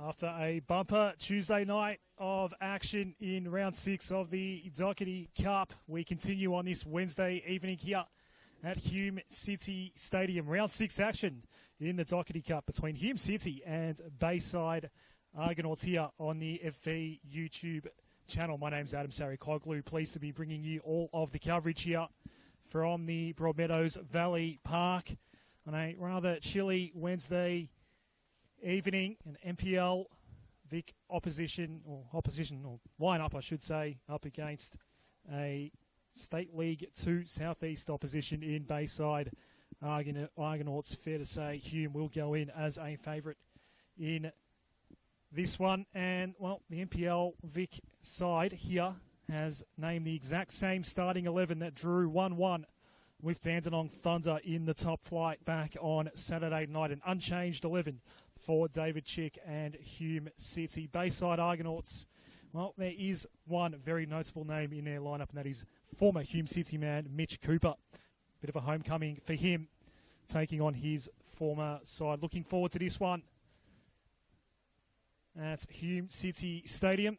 After a bumper Tuesday night of action in round 6 of the Doherty Cup, we continue on this Wednesday evening here at Hume City Stadium. Round 6 action in the Doherty Cup between Hume City and Bayside Argonauts here on the FV YouTube channel. My name's Adam Sarikoglu. Pleased to be bringing you all of the coverage here from the Broadmeadows Valley Park on a rather chilly Wednesday evening. An MPL Vic opposition or lineup, I should say, up against a State League 2 Southeast opposition in Bayside Argonauts. Fair to say Hume will go in as a favourite in this one. And, well, the MPL Vic side here has named the exact same starting 11 that drew 1-1 with Dandenong Thunder in the top flight back on Saturday night. An unchanged 11 for David Chick and Hume City. Bayside Argonauts, well, there is one very notable name in their lineup, and that is former Hume City man Mitch Cooper. Bit of a homecoming for him, taking on his former side. Looking forward to this one at Hume City Stadium.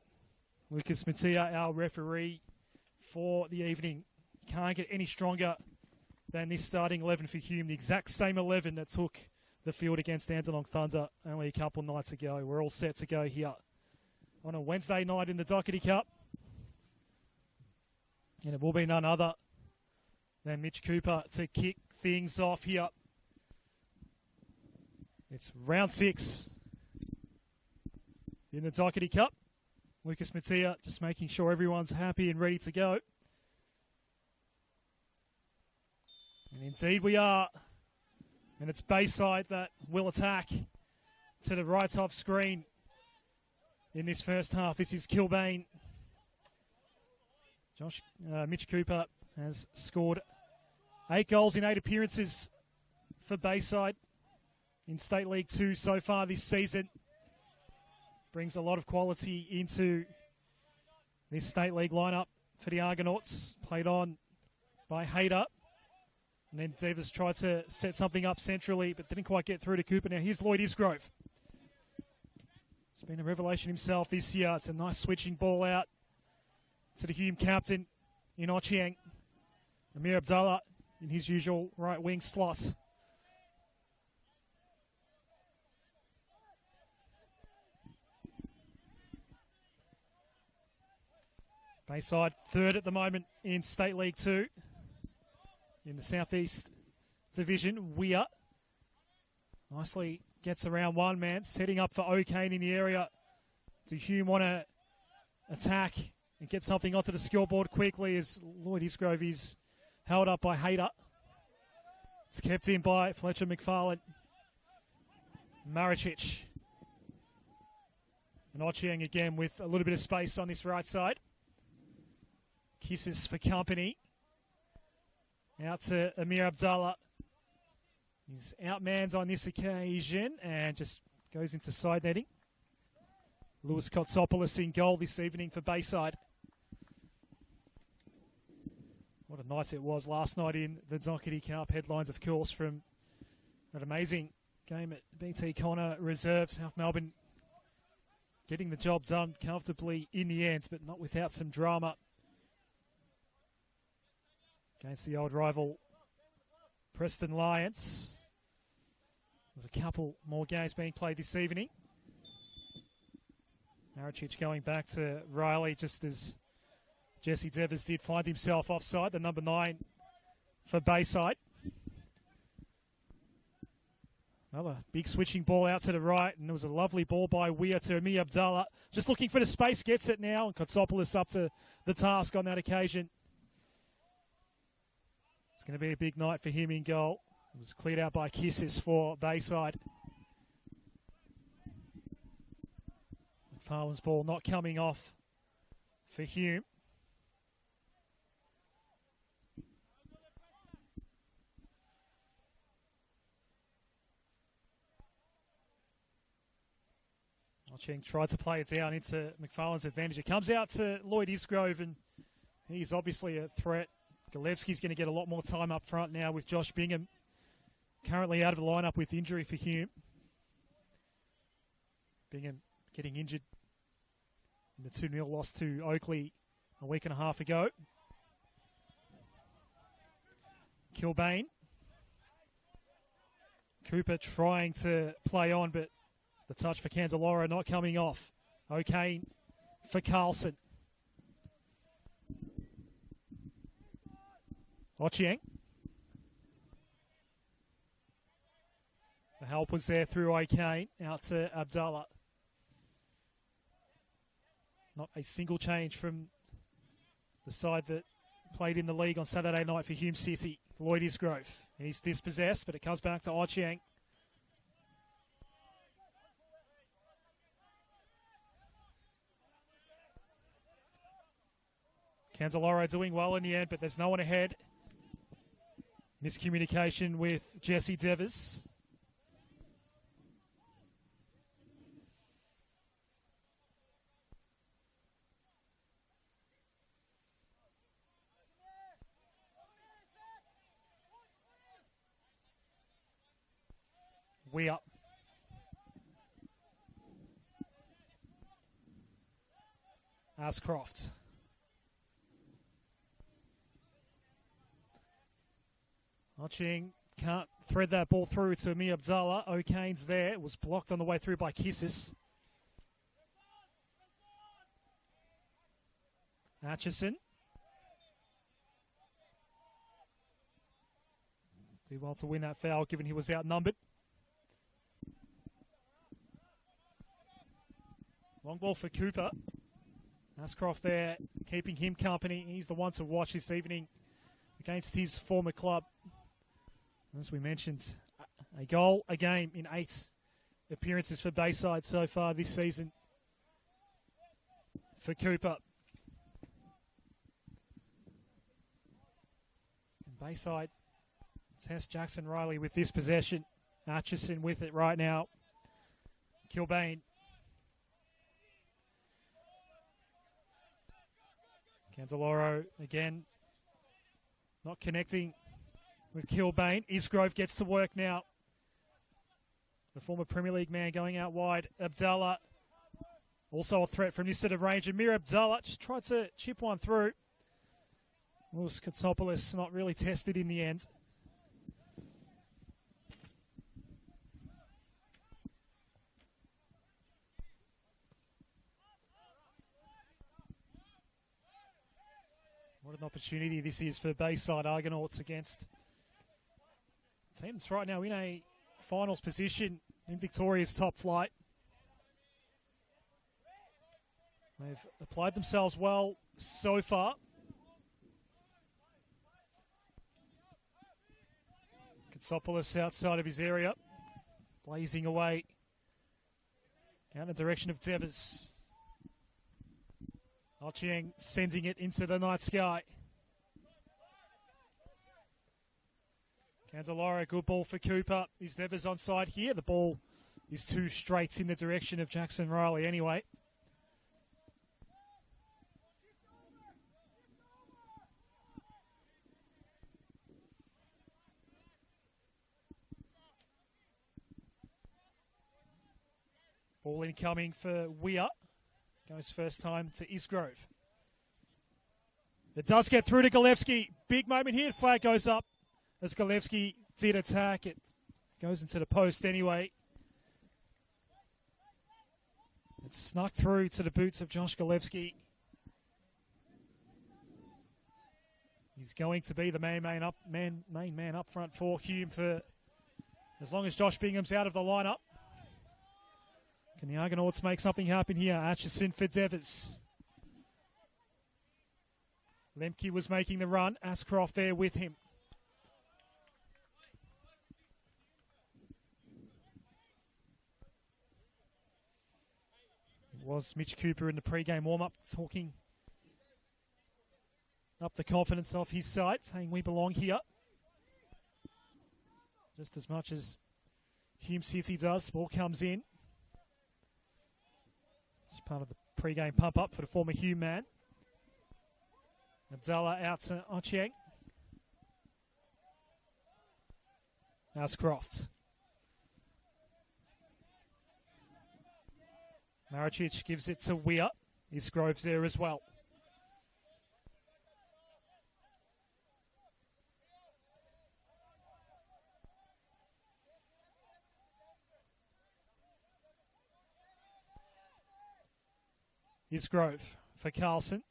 Lucas Mattia, our referee for the evening. Can't get any stronger than this starting 11 for Hume. The exact same 11 that took the field against Dandenong Thunder only a couple of nights ago. We're all set to go here on a Wednesday night in the Doherty Cup. And it will be none other than Mitch Cooper to kick things off here. It's round 6 in the Doherty Cup. Lucas Mattia just making sure everyone's happy and ready to go. And indeed we are. And it's Bayside that will attack to the right top screen in this first half. This is Kilbane. Mitch Cooper has scored 8 goals in 8 appearances for Bayside in State League 2 so far this season. Brings a lot of quality into this State League lineup for the Argonauts. Played on by Hayter. And then Davis tried to set something up centrally, but didn't quite get through to Cooper. Now here's Lloyd Isgrove. It's been a revelation himself this year. It's a nice switching ball out to the Hume captain in Ochieng. Amir Abdallah in his usual right wing slot. Bayside third at the moment in State League 2. In the Southeast Division, Weir nicely gets around one man, setting up for O'Kane in the area. Do Hume want to attack and get something onto the scoreboard quickly as Lloyd Isgrove is held up by Hayter? It's kept in by Fletcher McFarlane. Maricic. And Ochieng again with a little bit of space on this right side. Kisses for company. Out to Amir Abdallah. He's outmanned on this occasion and just goes into side netting. Lewis Kotsopoulos in goal this evening for Bayside. What a night it was last night in the Doherty Cup. Headlines, of course, from that amazing game at BT Connor Reserve. South Melbourne getting the job done comfortably in the end, but not without some drama against the old rival Preston Lions. There's a couple more games being played this evening. Maricic going back to Riley just as Jesse Devers did find himself offside, the number 9 for Bayside. Another big switching ball out to the right, and it was a lovely ball by Weir to Amir Abdallah. Just looking for the space, gets it now, and Kotsopoulos up to the task on that occasion. It's going to be a big night for him in goal. It was cleared out by Kisses for Bayside. McFarlane's ball not coming off for Hume. Ochieng tried to play it down into McFarlane's advantage. It comes out to Lloyd Isgrove, and he's obviously a threat. Galevsky's going to get a lot more time up front now with Josh Bingham currently out of the lineup with injury for Hume. Bingham getting injured in the 2-0 loss to Oakley a week and a half ago. Kilbane. Cooper trying to play on, but the touch for Candeloro not coming off. O'Kane for Carlson. Ochieng. The help was there through O'Kane, out to Abdallah. Not a single change from the side that played in the league on Saturday night for Hume City. Lloyd Isgrove. He's dispossessed, but it comes back to Ochieng. Candeloro doing well in the end, but there's no one ahead. Miscommunication with Jesse Devers. We up. Ascroft. Ochieng can't thread that ball through to Amir Abdallah. O'Kane's there. It was blocked on the way through by Kissis. Atchison. Did well to win that foul, given he was outnumbered. Long ball for Cooper. Ascroft there, keeping him company. He's the one to watch this evening against his former club. As we mentioned, a goal a game in 8 appearances for Bayside so far this season. For Cooper. And Bayside test Jackson Riley with this possession. Atchison with it right now. Kilbane. Candeloro again. Not connecting with Kilbane. Isgrove gets to work now. The former Premier League man going out wide. Abdallah. Also a threat from this sort of range. Amir Abdallah just tried to chip one through. Was Katsopoulos not really tested in the end. What an opportunity this is for Bayside Argonauts against teams right now in a finals position in Victoria's top flight. They've applied themselves well so far. Katsopoulos outside of his area, blazing away out in the direction of Devers. Ochieng sending it into the night sky. Candeloro, good ball for Cooper. Is Devers onside here? The ball is too straight in the direction of Jackson Riley anyway. Ball incoming for Weir. Goes first time to Isgrove. It does get through to Galevsky. Big moment here. Flag goes up as Galevsky did attack. It goes into the post anyway. It snuck through to the boots of Josh Galevsky. He's going to be the main man up front for Hume for as long as Josh Bingham's out of the lineup. Can the Argonauts make something happen here? Atchison for Devers. Lemke was making the run. Ascroft there with him. It was Mitch Cooper in the pre-game warm-up talking up the confidence of his side, saying we belong here. Just as much as Hume City does. Ball comes in. Part of the pre-game pump-up for the former Hume man. Abdallah out to Ochieng. Ascroft. Maricic gives it to Weir. Isgrove's there as well. Isgrove for Carlson.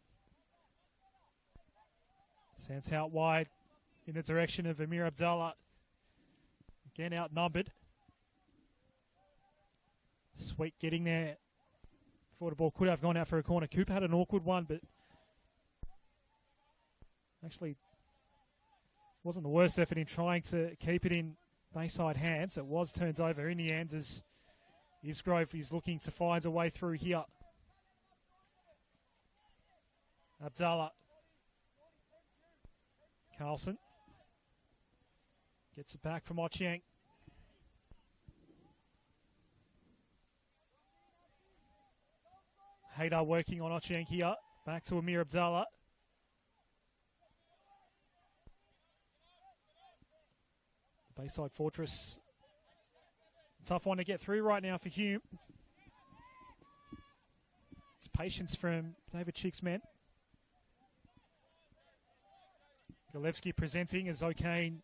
Sends out wide in the direction of Amir Abdallah. Again outnumbered. Sweet getting there before the ball could have gone out for a corner. Cooper had an awkward one, but actually wasn't the worst effort in trying to keep it in Bayside hands. It was turned over in the end as Isgrove is looking to find a way through here. Abdallah. Carlson gets it back from Ochieng. Haydar working on Ochieng here. Back to Amir Abdallah. The Bayside Fortress. Tough one to get through right now for Hume. It's patience from David Chick's men. Golevsky presenting as O'Kane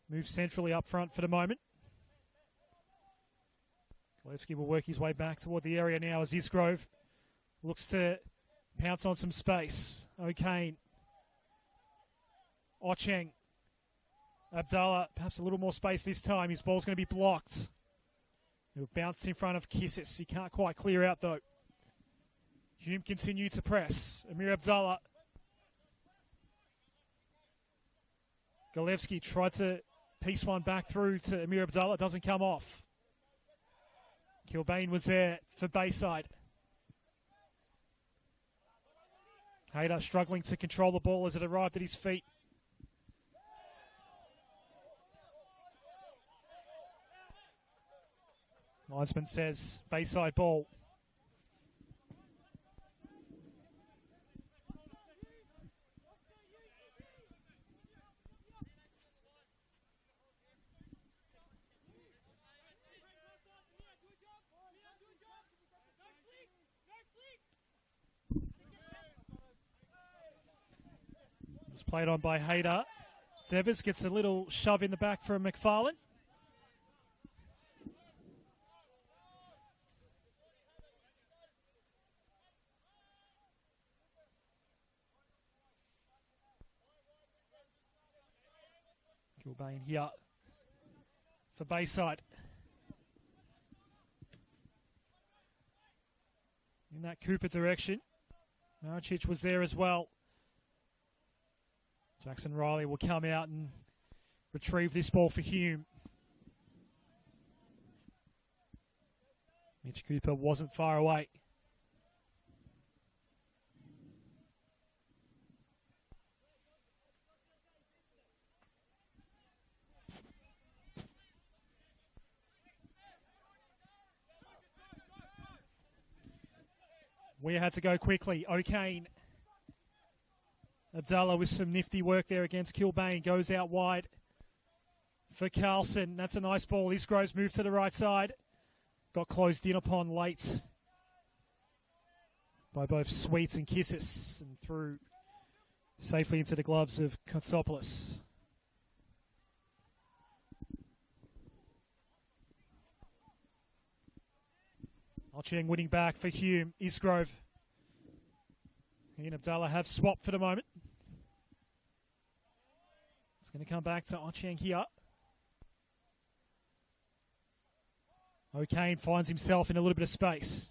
moves centrally up front for the moment. Golevsky will work his way back toward the area now as Isgrove looks to pounce on some space. O'Kane. Ochieng. Abdallah, perhaps a little more space this time. His ball's going to be blocked. It'll bounce in front of Kissis. He can't quite clear out though. Hume continue to press. Amir Abdallah. Golevsky tried to piece one back through to Amir Abdallah. Doesn't come off. Kilbane was there for Bayside. Haydar struggling to control the ball as it arrived at his feet. Linesman says Bayside ball. It's played on by Haydar. Devers gets a little shove in the back from McFarlane. Kilbane here for Bayside. In that Cooper direction. Maricic was there as well. Jackson Riley will come out and retrieve this ball for Hume. Mitch Cooper wasn't far away. We had to go quickly. O'Kane. Abdallah with some nifty work there against Kilbane. Goes out wide for Carlson. That's a nice ball. Isgrove's moved to the right side. Got closed in upon late by both Sweets and Kissis and through safely into the gloves of Kotsopoulos. Ochieng winning back for Hume. Isgrove. He and Abdallah have swapped for the moment. It's going to come back to Ochieng here. O'Kane finds himself in a little bit of space.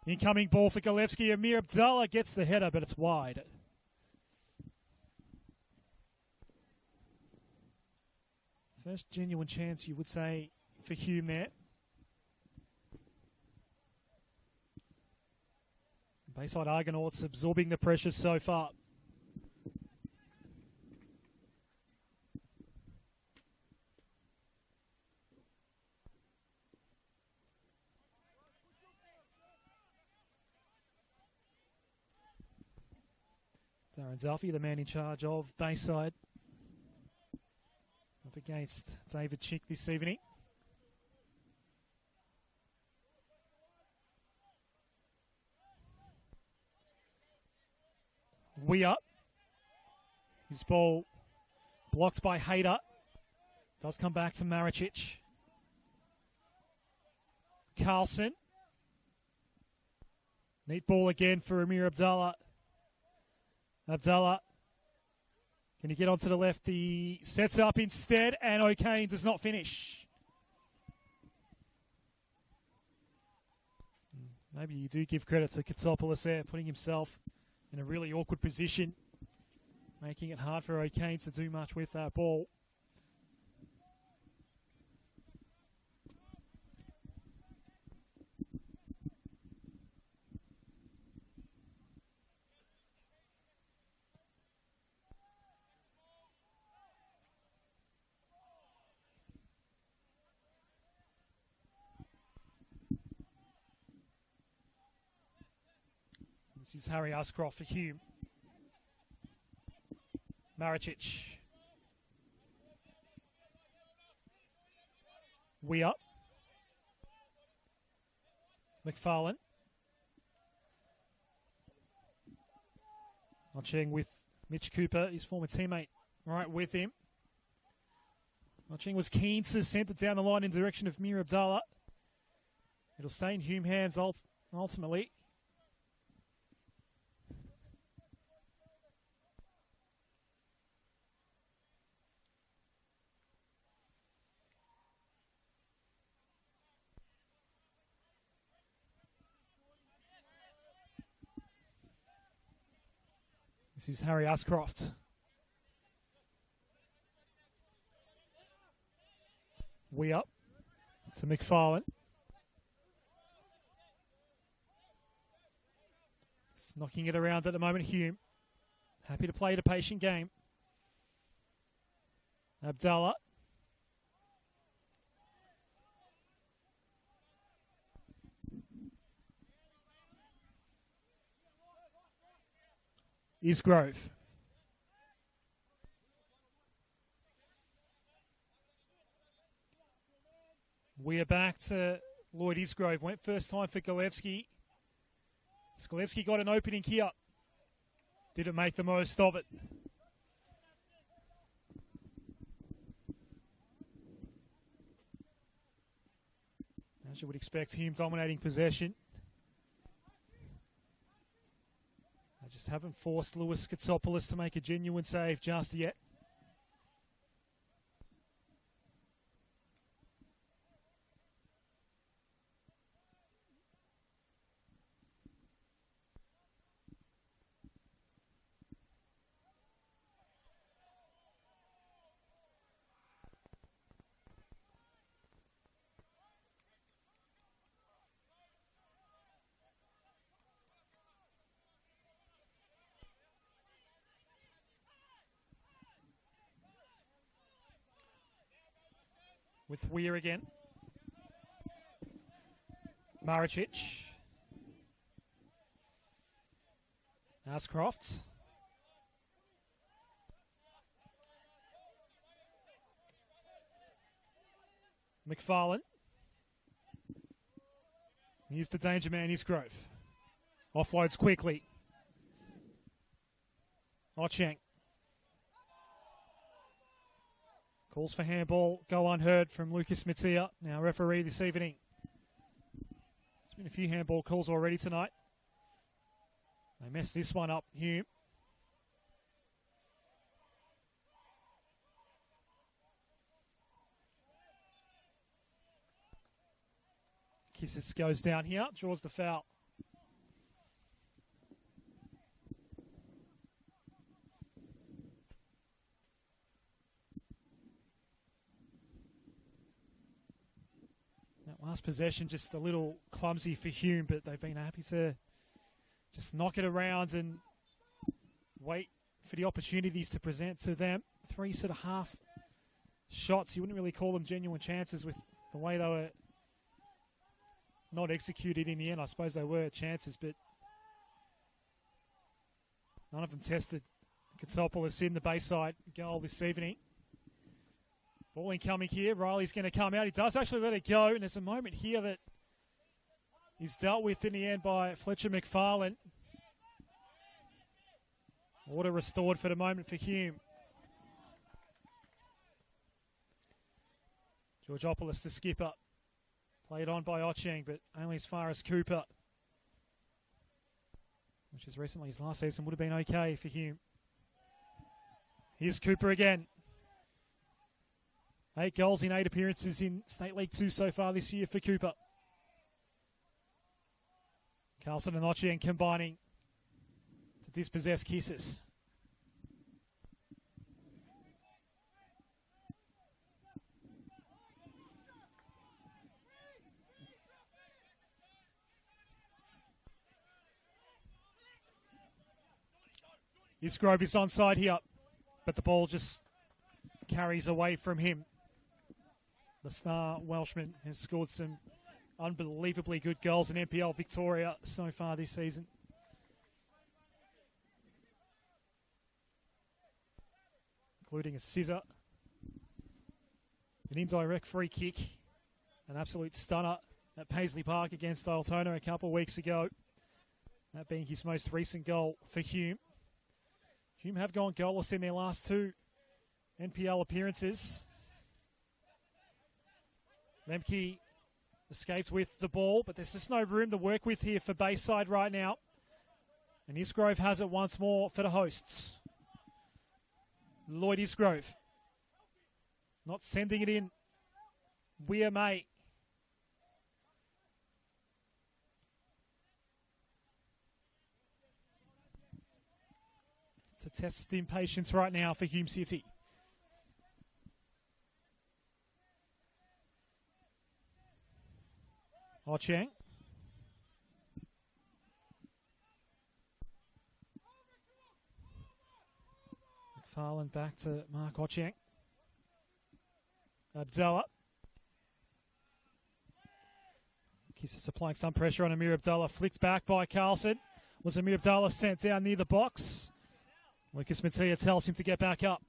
Incoming ball for Golevsky. Amir Abdallah gets the header, but it's wide. First genuine chance, you would say, for Hume there. Bayside Argonauts absorbing the pressure so far. Darren Duffy, the man in charge of Bayside, up against David Chick this evening. We up. His ball blocked by Hayter. Does come back to Maricic. Carlson. Neat ball again for Amir Abdallah. Abdallah. Can he get onto the left? He sets up instead, and O'Kane does not finish. Maybe you do give credit to Katsopoulos there, putting himself in a really awkward position, making it hard for O'Kane to do much with that ball. This is Harry Ascroft for Hume. Maricic. We up. McFarlane. Notching with Mitch Cooper, his former teammate, right with him. Notching was keen to send it down the line in direction of Mir Abdallah. It'll stay in Hume hands ultimately. This is Harry Ascroft. We up to McFarlane. Just knocking it around at the moment, Hume. Happy to play the patient game. Abdallah. Isgrove. We are back to Lloyd Isgrove. Went first time for Galevsky. Galevsky got an opening here. Didn't make the most of it. As you would expect, Hume dominating possession. Just haven't forced Lewis Katsopoulos to make a genuine save just yet. With Weir again. Maricic. Ascroft. McFarlane. Here's the danger man, Isgrove. Offloads quickly. Ocheng. Calls for handball, go unheard from Lucas Mattia, now referee this evening. There's been a few handball calls already tonight. They messed this one up, Hume. Kissis goes down here, draws the foul. Last possession, just a little clumsy for Hume, but they've been happy to just knock it around and wait for the opportunities to present to them. 3 sort of half shots. You wouldn't really call them genuine chances with the way they were not executed in the end. I suppose they were chances, but none of them tested. Katsopoulos in the Bayside goal this evening. Ball incoming here. Riley's going to come out. He does actually let it go. And there's a moment here that is dealt with in the end by Fletcher McFarlane. Order restored for the moment for Hume. Georgopoulos to skipper. Played on by Ocheng, but only as far as Cooper. Which is recently his last season would have been okay for Hume. Here's Cooper again. 8 goals in 8 appearances in State League 2 so far this year for Cooper. Carlson and Ocheng combining to dispossess Kisses. Isgrove is onside here, but the ball just carries away from him. The star Welshman has scored some unbelievably good goals in NPL Victoria so far this season. Including a scissor, an indirect free kick, an absolute stunner at Paisley Park against Altona a couple of weeks ago. That being his most recent goal for Hume. Hume have gone goalless in their last 2 NPL appearances. Lemke escaped with the ball, but there's just no room to work with here for Bayside right now. And Isgrove has it once more for the hosts. Lloyd Isgrove not sending it in. Weir May. To test impatience right now for Hume City. Ocheng. McFarlane back to Mark Ocheng. Abdallah. Kisses applying some pressure on Amir Abdallah. Flicked back by Carlson. Was Amir Abdallah sent down near the box? Lucas Mattia tells him to get back up.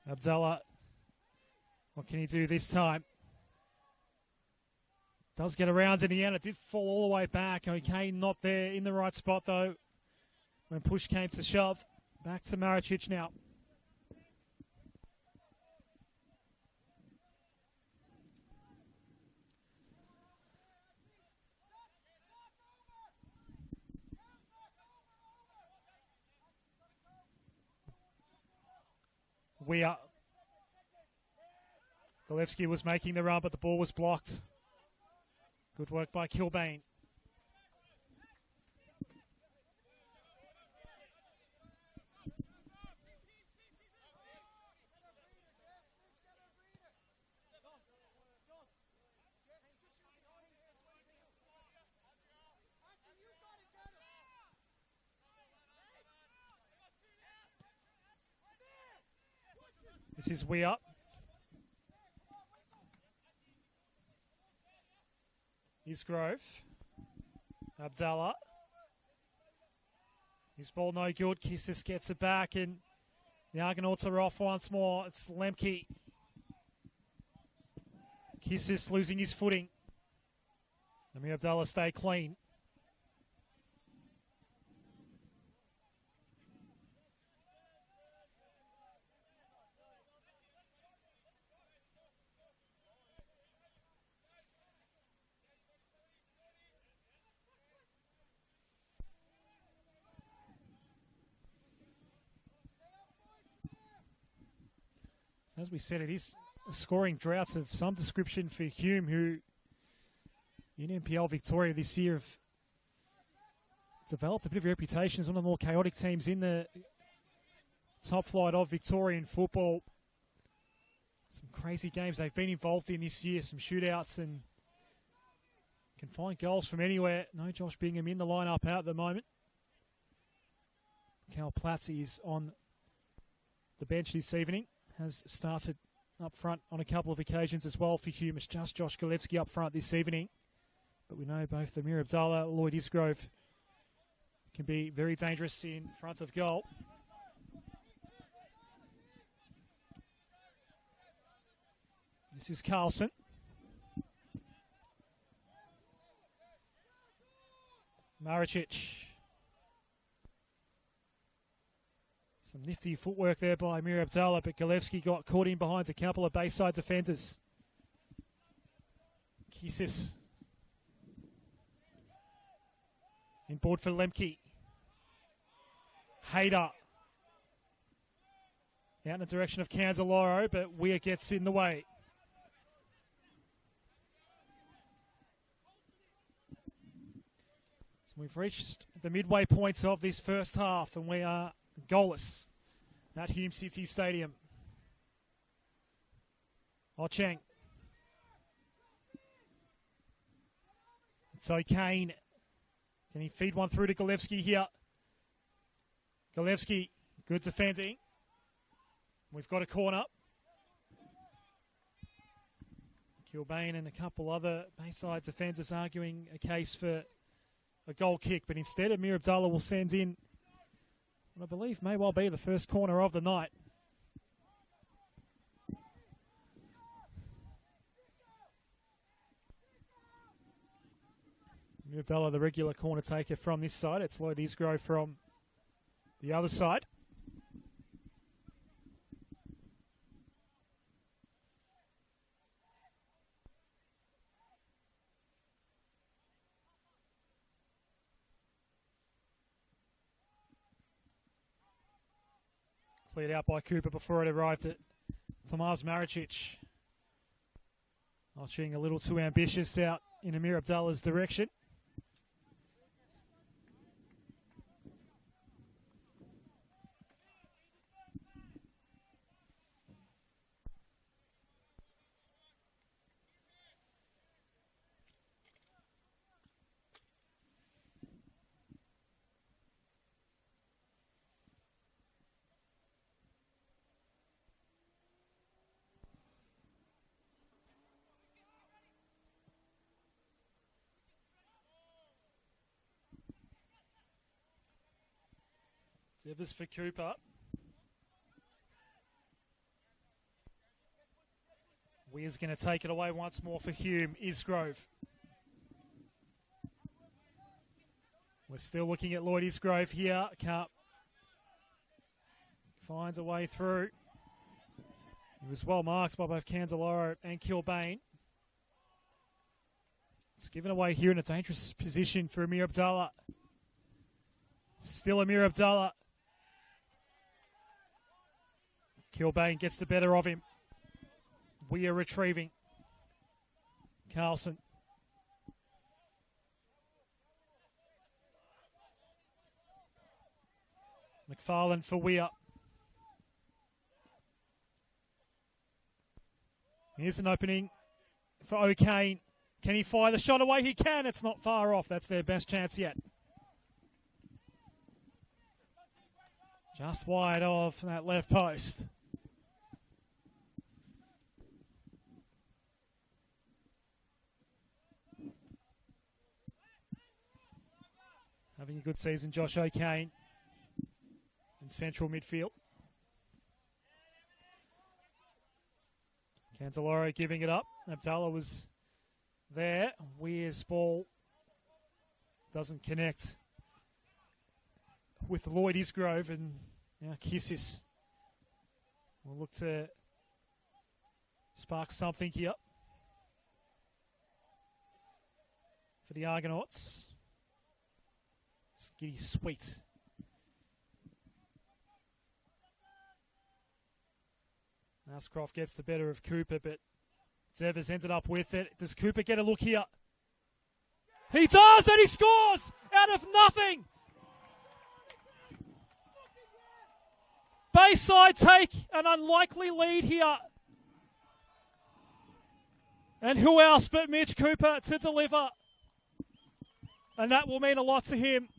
Abdallah, what can he do this time? Does get around in the end. It did fall all the way back. Okay, not there in the right spot, though, when push came to shove. Back to Maricic now. Golevsky was making the run, but the ball was blocked. Good work by Kilbane. This is Weir. Isgrove. Abdallah. His ball no good. Kissis gets it back and the Argonauts are off once more. It's Lemke. Kissis losing his footing. Amir Abdallah stay clean. As we said, it is scoring droughts of some description for Hume, who in NPL Victoria this year have developed a bit of a reputation as one of the more chaotic teams in the top flight of Victorian football. Some crazy games they've been involved in this year, some shootouts, and can find goals from anywhere. No Josh Bingham in the lineup out at the moment. Cal Platz is on the bench this evening. Has started up front on a couple of occasions as well for Hume. It's just Josh Golevsky up front this evening. But we know both Amir Abdallah, Lloyd Isgrove can be very dangerous in front of goal. This is Carlson. Maricic. Some nifty footwork there by Amir Abdallah, but Golevsky got caught in behind a couple of Bayside defenders. Kisis. In board for Lemke. Hayter. Out in the direction of Candeloro, but Weir gets in the way. So we've reached the midway points of this first half, and we are goalless at Hume City Stadium. Ocheng. So Kane. Can he feed one through to Golevsky here? Golevsky, good defending. We've got a corner. Kilbane and a couple other Bayside defenders arguing a case for a goal kick, but instead Amir Abdallah will send in what I believe may well be the first corner of the night. Amir Abdallah, the regular corner taker from this side. It's Lloyd Isgrove from the other side. Cleared out by Cooper before it arrived at Tomas Maricic. Ocheng a little too ambitious out in Amir Abdallah's direction. Devers for Cooper. Weir's going to take it away once more for Hume. Isgrove. We're still looking at Lloyd Isgrove here. Cup finds a way through. He was well marked by both Candeloro and Kilbane. It's given away here in a dangerous position for Amir Abdallah. Still Amir Abdallah. Kilbane gets the better of him. We are retrieving. Carlson. McFarlane for Weir. Here's an opening for O'Kane. Can he fire the shot away? He can. It's not far off. That's their best chance yet. Just wide of that left post. Having a good season, Josh O'Kane in central midfield. Candeloro giving it up. Abdallah was there. Weir's ball doesn't connect with Lloyd Isgrove, and now Kisis will look to spark something here for the Argonauts. It's Giddy Sweet. Ascroft gets the better of Cooper, but Devers ended up with it. Does Cooper get a look here? He does, and he scores out of nothing. Bayside take an unlikely lead here. And who else but Mitch Cooper to deliver? And that will mean a lot to him.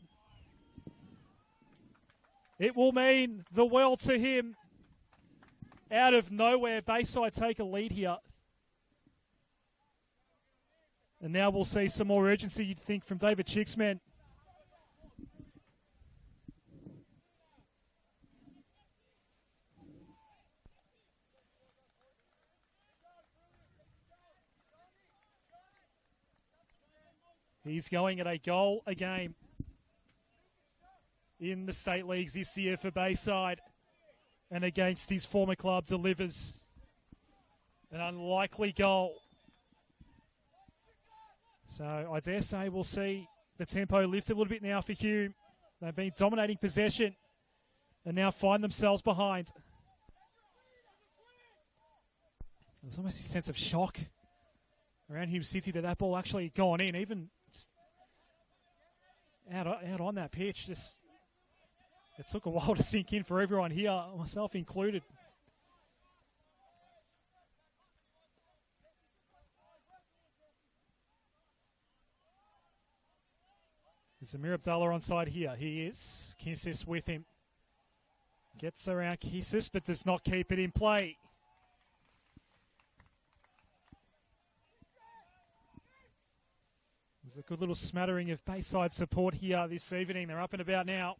It will mean the world to him. out of nowhere, Bayside take a lead here. And now we'll see some more urgency, you'd think, from David Chick's men. He's going at a goal a game in the state leagues this year for Bayside, and against his former club delivers an unlikely goal. So I dare say we'll see the tempo lift a little bit now for Hume. They've been dominating possession and now find themselves behind. There's almost a sense of shock around Hume City that ball actually gone in, even just out on that pitch. Just it took a while to sink in for everyone here, myself included. Is Amir Abdallah on side here? He is. Kissis with him. Gets around Kissis, but does not keep it in play. There's a good little smattering of Bayside support here this evening. They're up and about now.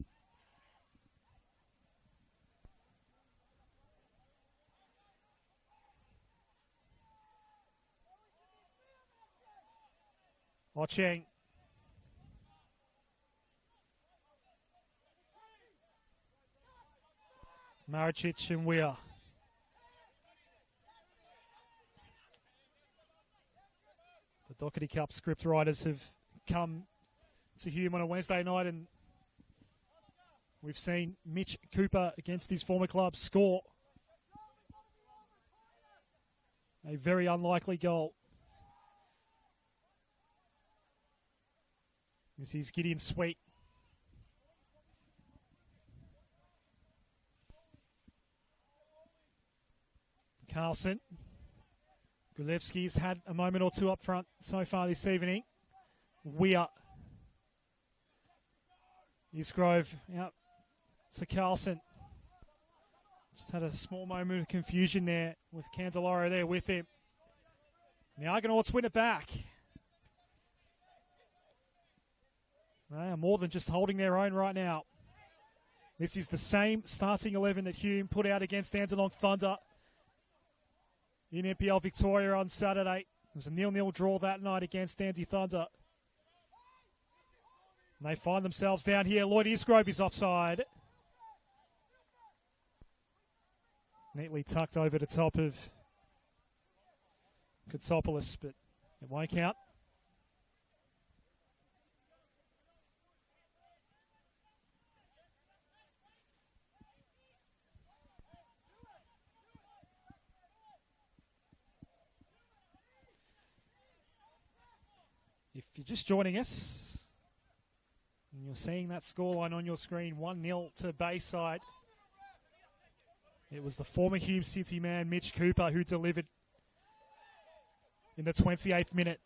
Ocheng. Maricic and Weir. The Doherty Cup script writers have come to Hume on a Wednesday night, and we've seen Mitch Cooper against his former club score a very unlikely goal. This is Gideon Sweet. Carlson. Gulevski's had a moment or two up front so far this evening. Weir. Eastgrove out to Carlson. Just had a small moment of confusion there with Candelaro there with him. The Argonauts win it back. They are more than just holding their own right now. This is the same starting 11 that Hume put out against Dandenong Thunder in NPL Victoria on Saturday. It was a 0-0 draw that night against Dandy Thunder. And they find themselves down here. Lloyd Eastgrove is offside. Neatly tucked over the top of Kotsopoulos, but it won't count. If you're just joining us and you're seeing that scoreline on your screen, 1-0 to Bayside, it was the former Hume City man, Mitch Cooper, who delivered in the 28th minute.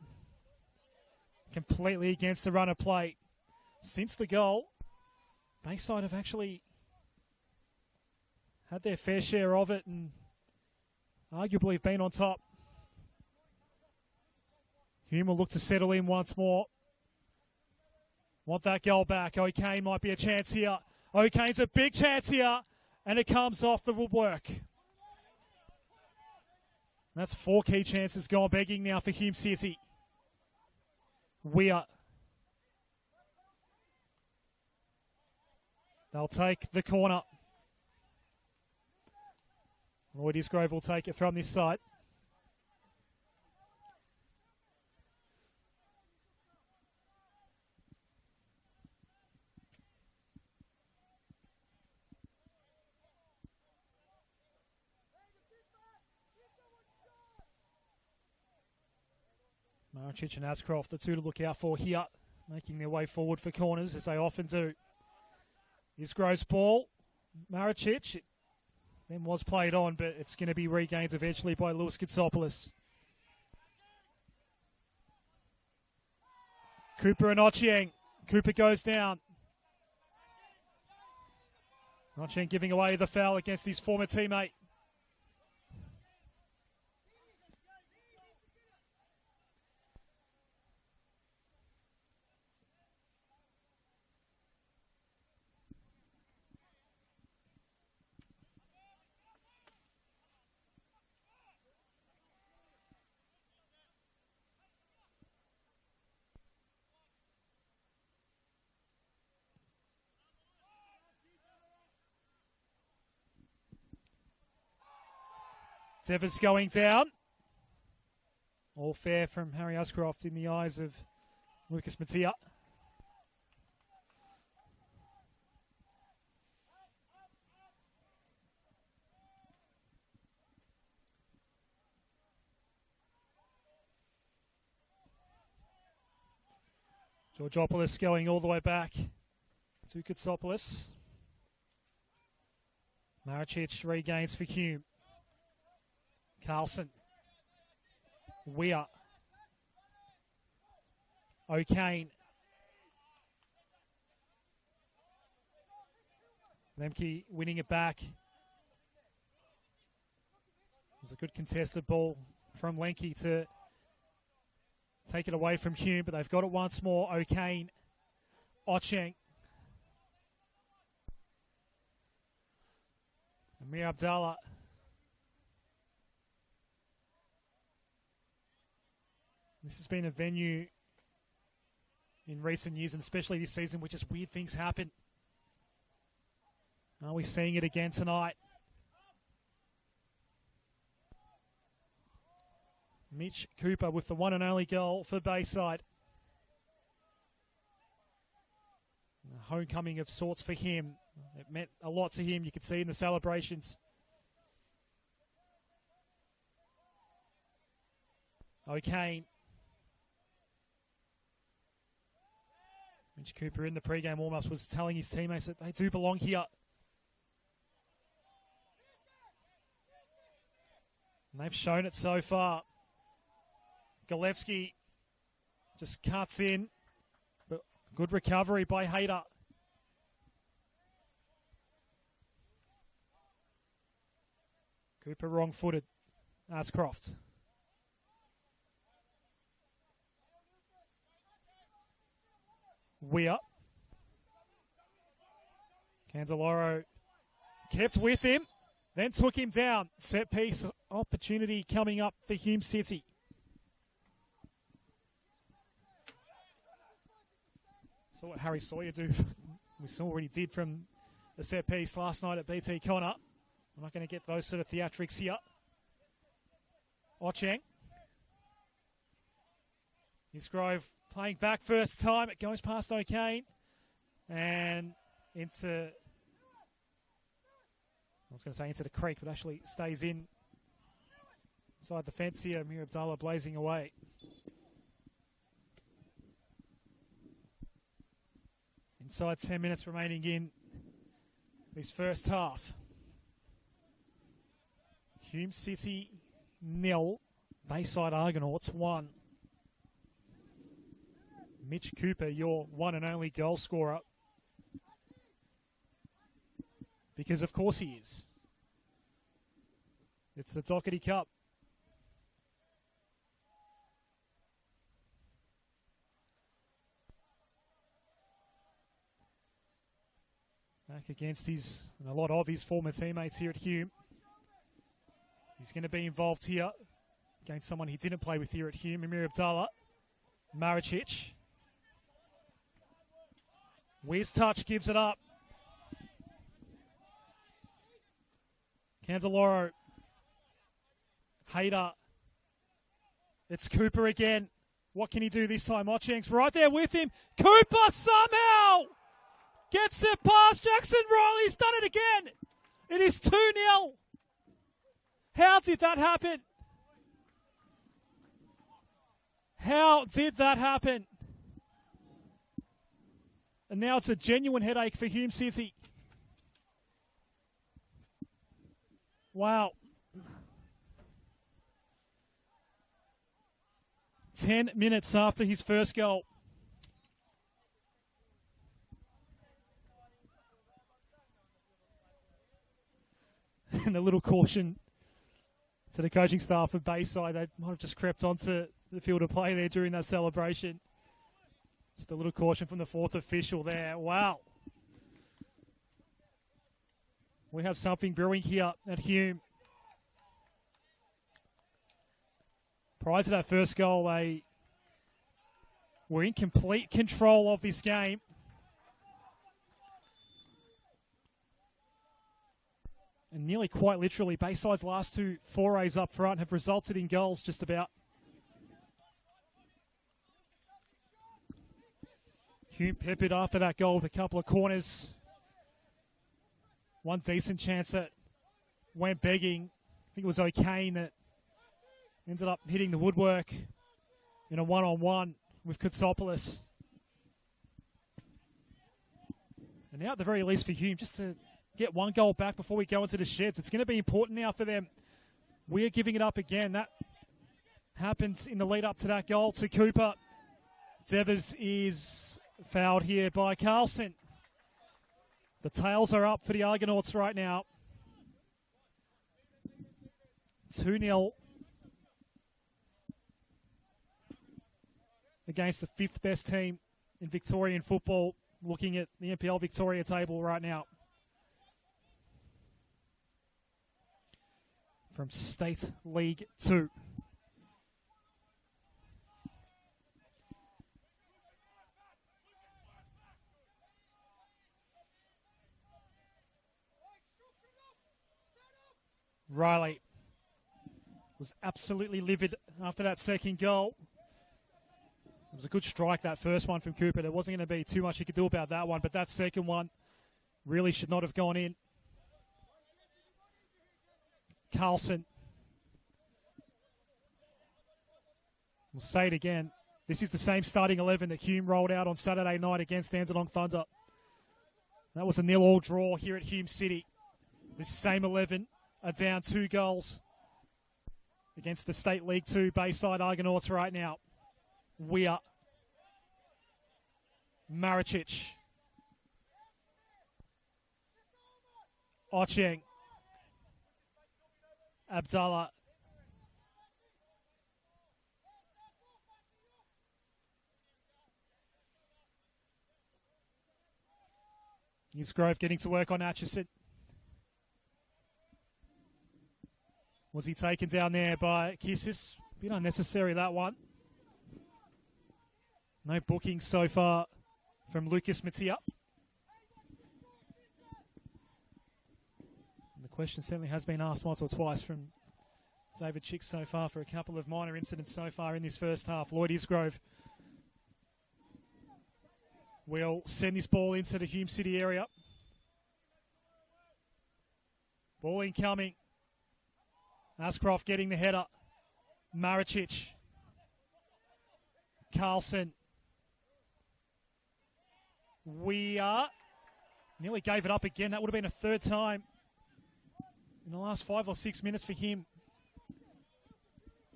Completely against the run of play. Since the goal, Bayside have actually had their fair share of it and arguably have been on top. Hume will look to settle in once more. Want that goal back. O'Kane might be a chance here. O'Kane's a big chance here, and it comes off the woodwork. That's 4 key chances gone begging now for Hume City. Weir. They'll take the corner. Lloyd Eastgrove will take it from this side. Maricic and Ascroft, the two to look out for here, making their way forward for corners, as they often do. Eastgrove's ball. Maricic, then was played on, but it's going to be regained eventually by Lewis Kotsopoulos. Cooper and Ochieng. Cooper goes down. Ochieng giving away the foul against his former teammate. Devers going down. All fair from Harry Uscroft in the eyes of Lucas Mattia. Georgopoulos going all the way back to Katsopoulos. Maricic regains for Hume. Carlson. Weir. O'Kane. Lemke winning it back. It was a good contested ball from Lemke to take it away from Hume, but they've got it once more. O'Kane. Ocheng. Amir Abdallah. This has been a venue in recent years, and especially this season, where just weird things happen. Are we seeing it again tonight? Mitch Cooper with the one and only goal for Bayside. A homecoming of sorts for him. It meant a lot to him. You could see in the celebrations. O'Kane. Mitch Cooper in the pre-game warm-ups was telling his teammates that they do belong here. And they've shown it so far. Galevsky just cuts in. But good recovery by Hayter. Cooper wrong-footed. Ascroft. Weir. Candeloro kept with him, then took him down. Set piece opportunity coming up for Hume City. Saw what Harry Sawyer do. We saw what he did from the set piece last night at BT Connor. I'm not going to get those sort of theatrics here. Ocheng. Musgrove playing back first time. It goes past O'Kane. And into, I was going to say into the creek, but actually stays in. Inside the fence here, Amir Abdallah blazing away. Inside 10 minutes remaining in this first half. Hume City 0, Bayside Argonauts 1. Mitch Cooper, your one and only goal scorer. Because of course he is. It's the Doherty Cup. Back against his, and a lot of his former teammates here at Hume. He's going to be involved here against someone he didn't play with here at Hume, Amir Abdallah. Maricic. Weir's touch gives it up. Candeloro. Hayter. It's Cooper again. What can he do this time? Ocheng's right there with him. Cooper somehow gets it past Jackson Riley's done it again. It is 2-0. How did that happen? How did that happen? And now it's a genuine headache for Hume City. Wow. 10 minutes after his first goal. And a little caution to the coaching staff of Bayside. They might have just crept onto the field of play there during that celebration. Just a little caution from the fourth official there. Wow. We have something brewing here at Hume. Prior to that first goal, they were in complete control of this game. And nearly quite literally, Bayside's last two forays up front have resulted in goals just about. Hume peppered after that goal with a couple of corners. One decent chance that went begging. I think it was O'Kane that ended up hitting the woodwork in a one-on-one with Kotsopoulos. And now at the very least for Hume, just to get one goal back before we go into the sheds. It's going to be important now for them. We are giving it up again. That happens in the lead up to that goal to Cooper. Devers is fouled here by Carlson. The tails are up for the Argonauts right now. 2-0 against the fifth best team in Victorian football, looking at the NPL Victoria table right now. From State League 2. Riley was absolutely livid after that second goal. It was a good strike, that first one from Cooper. There wasn't going to be too much he could do about that one, but that second one really should not have gone in. Carlson. We'll say it again. This is the same starting 11 that Hume rolled out on Saturday night against Dandenong Thunder. That was a 0-0 draw here at Hume City. This same 11 are down 2 goals against the State League 2 Bayside Argonauts right now. Weir. Maricic. Ocheng. Abdallah. Grove getting to work on Atchison. Was he taken down there by Kissis? A bit unnecessary, that one. No bookings so far from Lucas Mattia. The question certainly has been asked once or twice from David Chick so far for a couple of minor incidents so far in this first half. Lloyd Isgrove will send this ball into the Hume City area. Ball incoming. Ascroft getting the header. Maricic. Carlson. Nearly gave it up again. That would have been a third time in the last 5 or 6 minutes for him.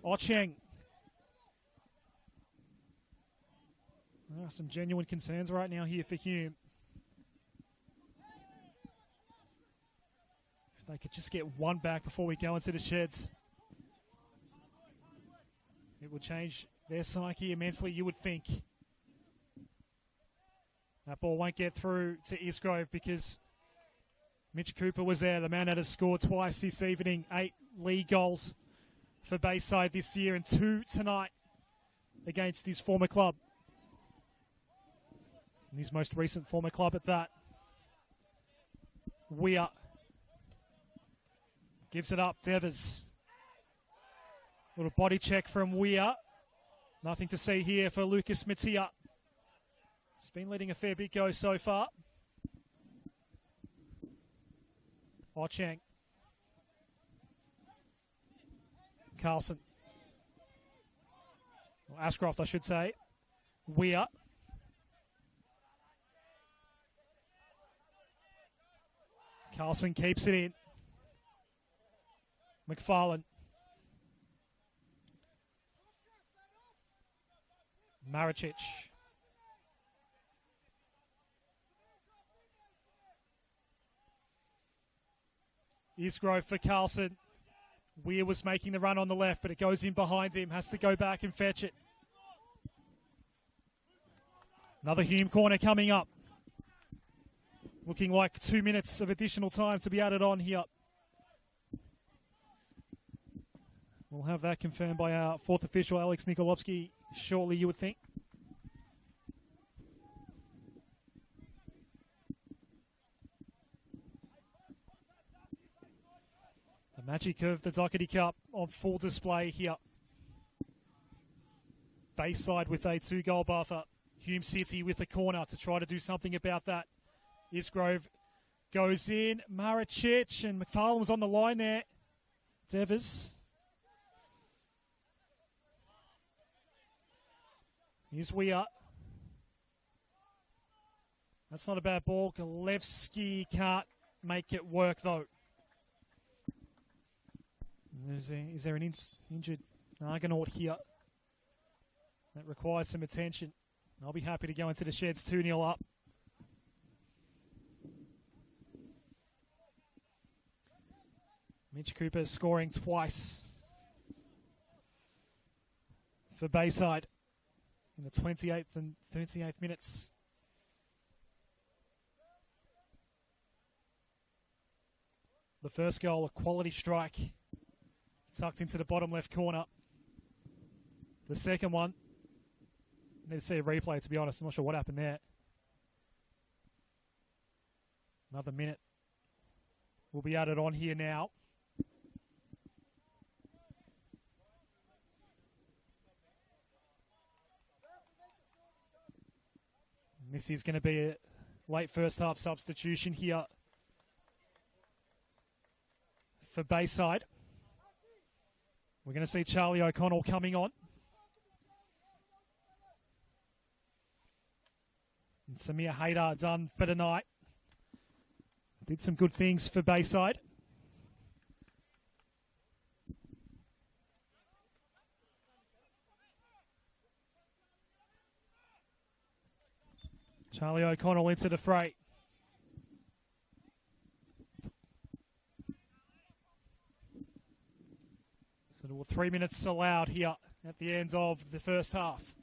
Ocheng. There are some genuine concerns right now here for Hume. If they could just get one back before we go into the sheds, it would change their psyche immensely, you would think. That ball won't get through to Isgrove because Mitch Cooper was there, the man that has scored twice this evening, 8 league goals for Bayside this year and 2 tonight against his former club. And his most recent former club at that. Weir gives it up, Devers. Little body check from Weir. Nothing to see here for Lucas Mattia. He's been letting a fair bit go so far. Ocheng. Carlson. Or Ashcroft, I should say. Weir. Carlson keeps it in. McFarlane. Maricic. Isgrove for Carlson. Weir was making the run on the left, but it goes in behind him. Has to go back and fetch it. Another Hume corner coming up. Looking like 2 minutes of additional time to be added on here. We'll have that confirmed by our fourth official, Alex Nikolovsky, shortly, you would think. The magic of the Doherty Cup on full display here. Bayside with a 2-goal buffer. Hume City with the corner to try to do something about that. Isgrove goes in. Maricic and McFarlane was on the line there. Devers. Here's Weir. That's not a bad ball. Galevsky can't make it work, though. Is there an injured Argonaut here? That requires some attention. I'll be happy to go into the sheds 2-0 up. Mitch Cooper scoring twice for Bayside in the 28th and 38th minutes. The first goal, a quality strike, tucked into the bottom left corner. The second one, I need to see a replay, to be honest. I'm not sure what happened there. Another minute will be added on here now. And this is going to be a late first half substitution here for Bayside. We're going to see Charlie O'Connell coming on. And Samir Haydar done for tonight. Did some good things for Bayside. Charlie O'Connell into the fray. So there were 3 minutes allowed here at the end of the first half.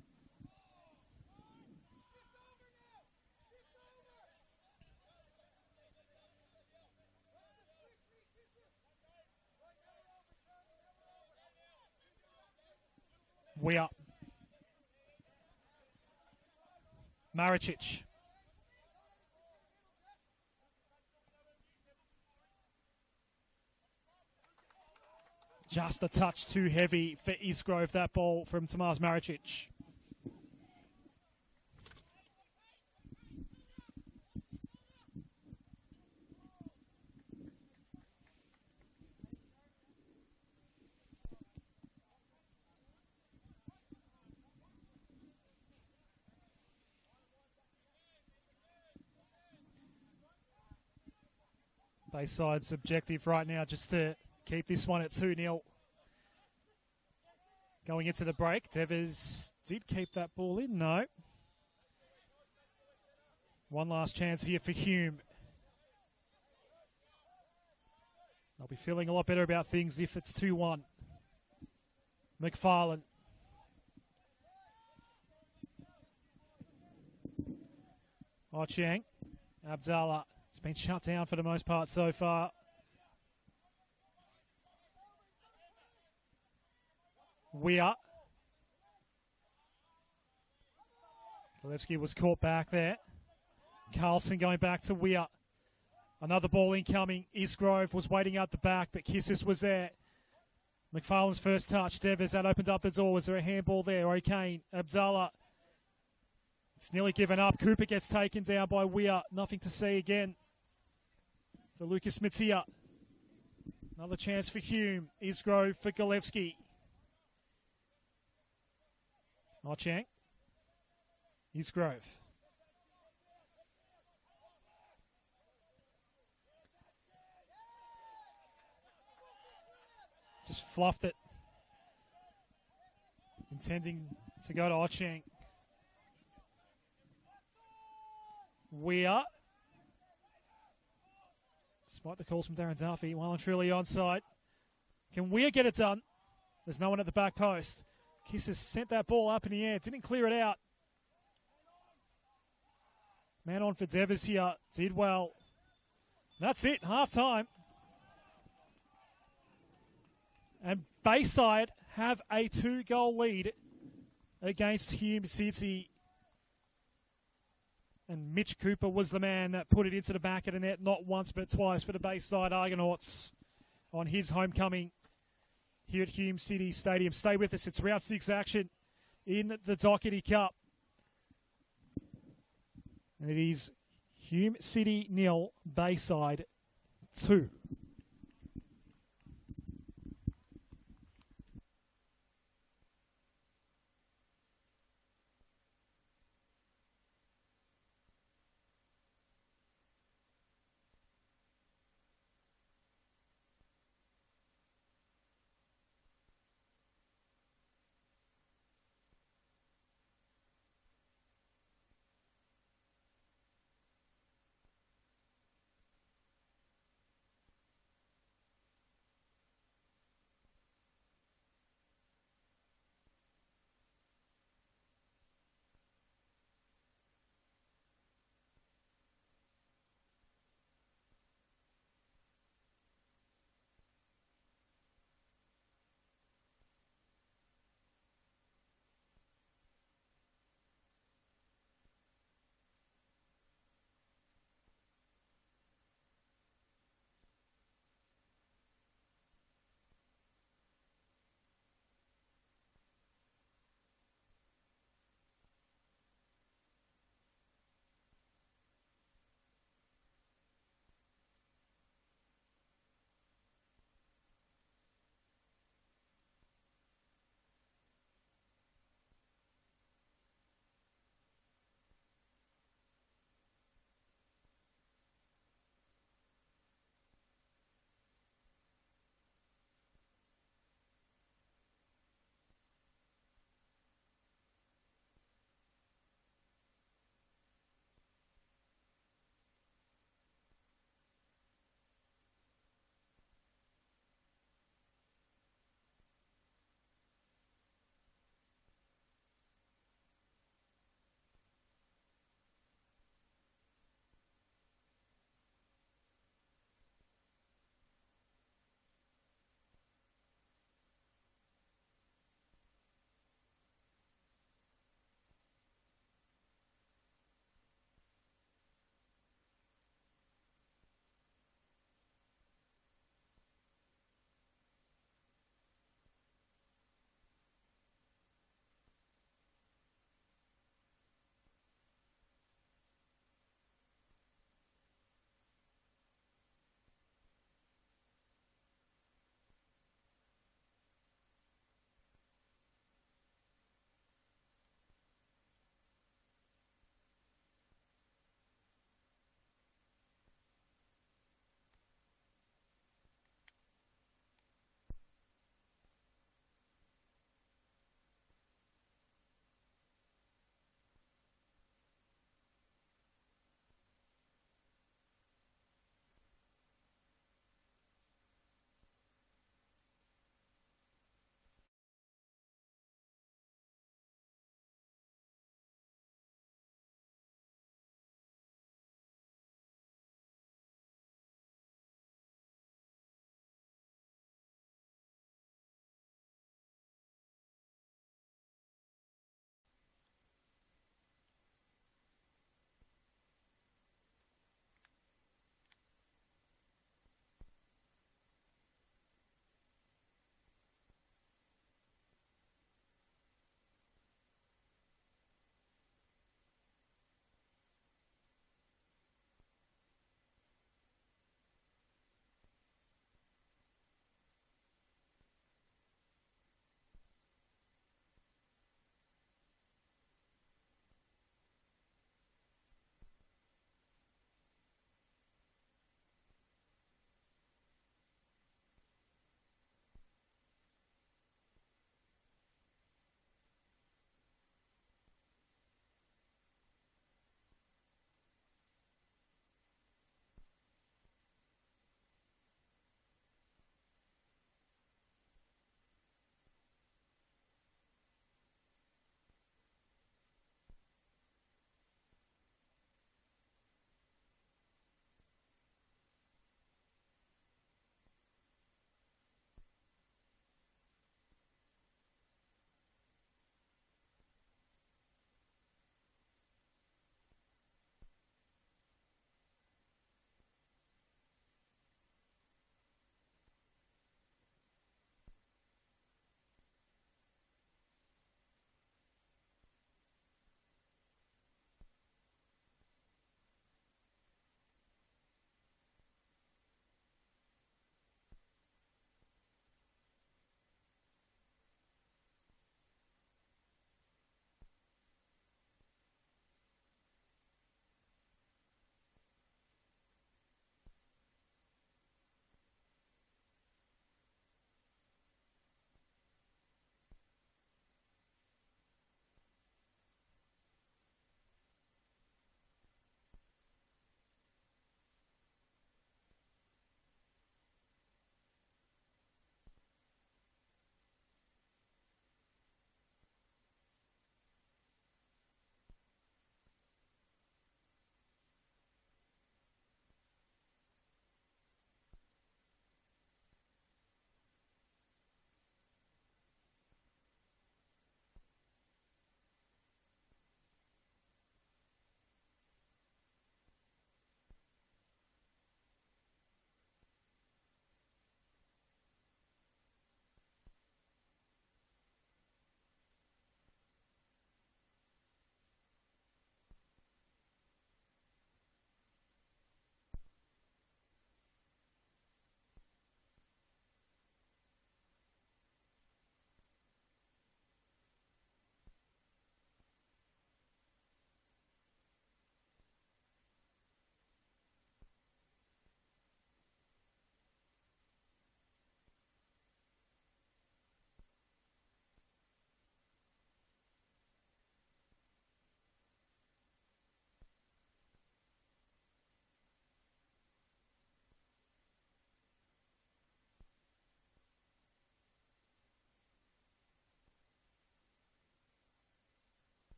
Weir. Maricic. Just a touch too heavy for Isgrove, that ball from Tomas Maricic. Bayside's objective right now just to keep this one at 2-0. Going into the break, Devers did keep that ball in, no. One last chance here for Hume. They'll be feeling a lot better about things if it's 2-1. McFarlane. Chiang. Abdallah. It's been shut down for the most part so far. Weir. Galevsky was caught back there. Carlson going back to Weir. Another ball incoming. Isgrove was waiting out the back, but Kissis was there. McFarlane's first touch. Devers, that opened up the door. Was there a handball there? O'Kane. Abdallah. It's nearly given up. Cooper gets taken down by Weir. Nothing to see again for Lucas Mattia. Another chance for Hume. Isgrove for Galevsky. Chang. Isgrove. Just fluffed it. Intending to go to Ochang. Weir. Despite the calls from Darren Duffy, well and truly onside. Can Weir get it done? There's no one at the back post. Kissis sent that ball up in the air. Didn't clear it out. Man on for Devers here. Did well. That's it. Half time. And Bayside have a 2-goal lead against Hume City. And Mitch Cooper was the man that put it into the back of the net, not once but twice for the Bayside Argonauts. on his homecoming here at Hume City Stadium. Stay with us. It's round 6 action in the Doherty Cup. And it is Hume City 0, Bayside 2.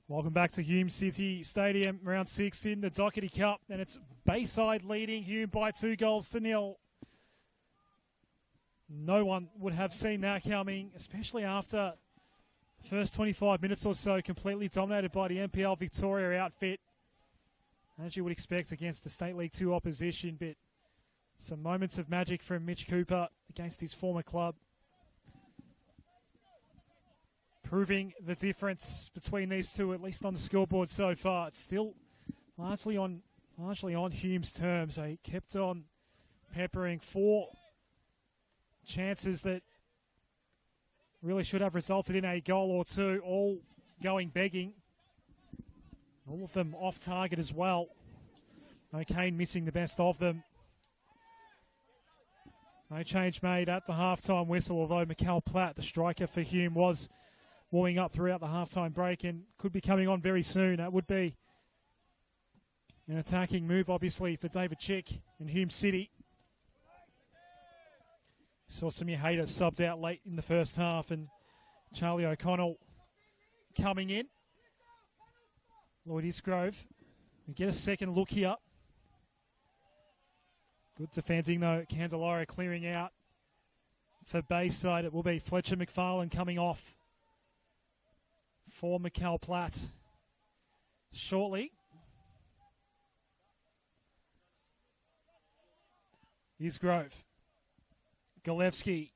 Welcome back to Hume City Stadium, round 6 in the Doherty Cup, and it's Bayside leading Hume by 2-0. No one would have seen that coming, especially after the first 25 minutes or so, completely dominated by the NPL Victoria outfit, as you would expect against the State League 2 opposition, but some moments of magic from Mitch Cooper against his former club, proving the difference between these two, at least on the scoreboard so far. It's still largely on Hume's terms. They kept on peppering 4 chances that really should have resulted in a goal or 2, all going begging. All of them off target as well. O'Kane missing the best of them. No change made at the halftime whistle, although Mikkel Platt, the striker for Hume, was warming up throughout the halftime break and could be coming on very soon. That would be an attacking move, obviously, for David Chick in Hume City. Saw Samir Hayter subbed out late in the first half, and Charlie O'Connell coming in. Lloyd Isgrove. We get a second look here. Good defending, though. Candelaro clearing out for Bayside. It will be Fletcher McFarlane coming off for Mikkel Platt shortly. Isgrove. Galevsky.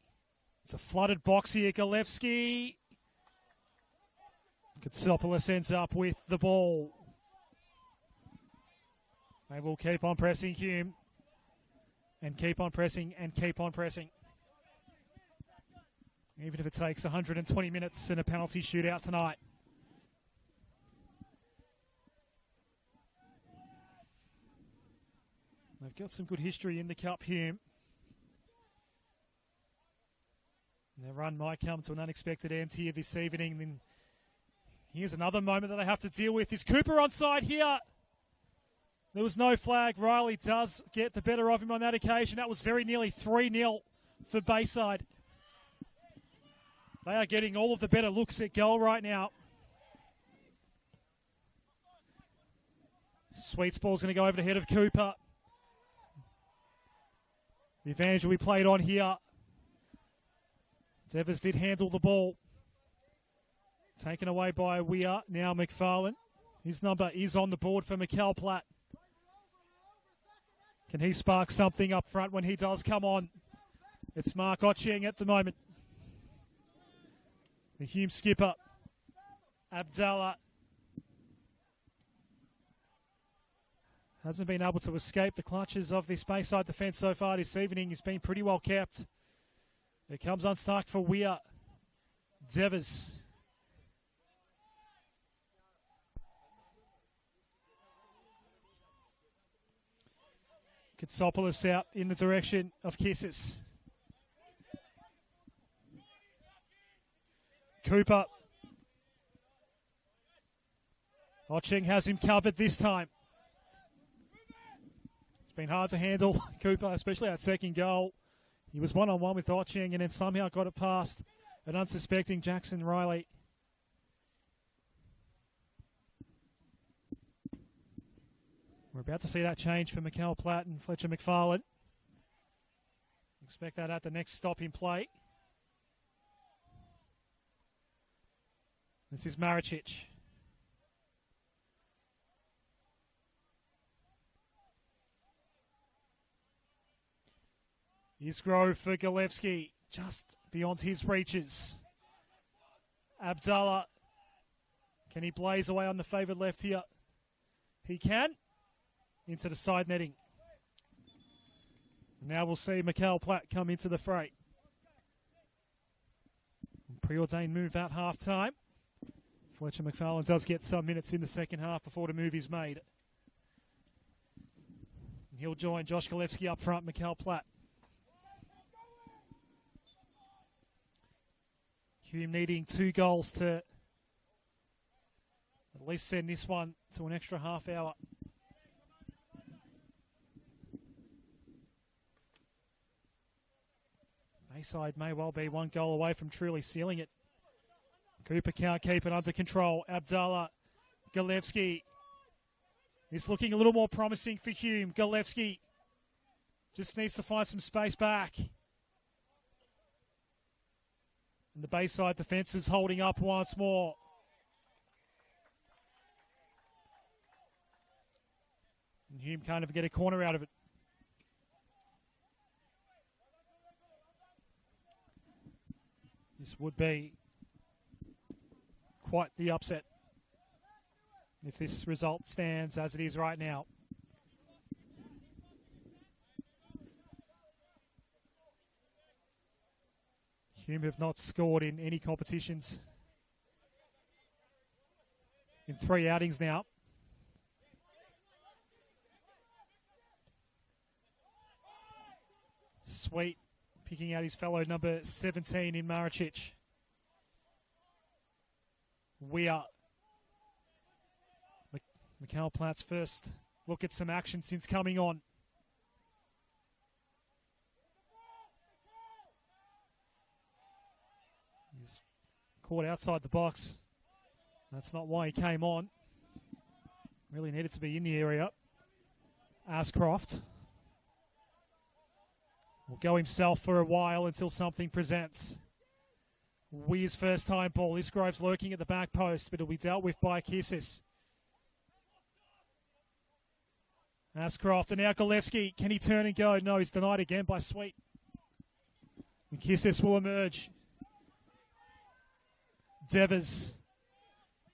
It's a flooded box here. Galevsky. Katsopoulos ends up with the ball. They will keep on pressing Hume. And keep on pressing and keep on pressing. Even if it takes 120 minutes in a penalty shootout tonight. They've got some good history in the Cup, Hume. Their run might come to an unexpected end here this evening. Then here's another moment that they have to deal with. Is Cooper onside here? There was no flag. Riley does get the better of him on that occasion. That was very nearly 3-0 for Bayside. They are getting all of the better looks at goal right now. Sweets ball's going to go over the head of Cooper. The advantage will be played on here. Devers did handle the ball. Taken away by Weir. Now McFarlane. His number is on the board for Mikkel Platt. Can he spark something up front when he does come on? It's Mark Otcheng at the moment. The Hume skipper, Abdallah, hasn't been able to escape the clutches of this Bayside defence so far this evening. He's been pretty well kept. It comes unstuck for Weir. Devers. Katsopoulos out in the direction of Kissis. Cooper. Otcheng has him covered this time. It's been hard to handle Cooper, especially that second goal. He was one-on-one with Otcheng and then somehow got it past an unsuspecting Jackson Riley. We're about to see that change for Mikkel Platt and Fletcher McFarlane. Expect that at the next stop in play. This is Maricic. Isgrove for Galevsky, just beyond his reaches. Abdallah, can he blaze away on the favoured left here? He can. Into the side netting. Now we'll see Mikkel Platt come into the fray. Preordained move at half-time. Fletcher McFarlane does get some minutes in the second half before the move is made. He'll join Josh Galevsky up front, Mikkel Platt. Hume needing 2 goals to at least send this one to an extra half hour. Bayside may well be 1 goal away from truly sealing it. Cooper can't keep it under control. Abdallah Golevsky. It's looking a little more promising for Hume. Golevsky just needs to find some space back. And the Bayside defence is holding up once more. And Hume can't even get a corner out of it. This would be quite the upset if this result stands as it is right now. Hume have not scored in any competitions in 3 outings now. Sweet picking out his fellow number 17 in Maricic. Weir. Mikhail Platt's first look at some action since coming on. He's caught outside the box. That's not why he came on. Really needed to be in the area. Ascroft will go himself for a while until something presents. Weir's first time ball. Isgrove's lurking at the back post, but it'll be dealt with by Kissis. Ascroft and now Golevsky. Can he turn and go? No, he's denied again by Sweet. And Kissis will emerge. Devers.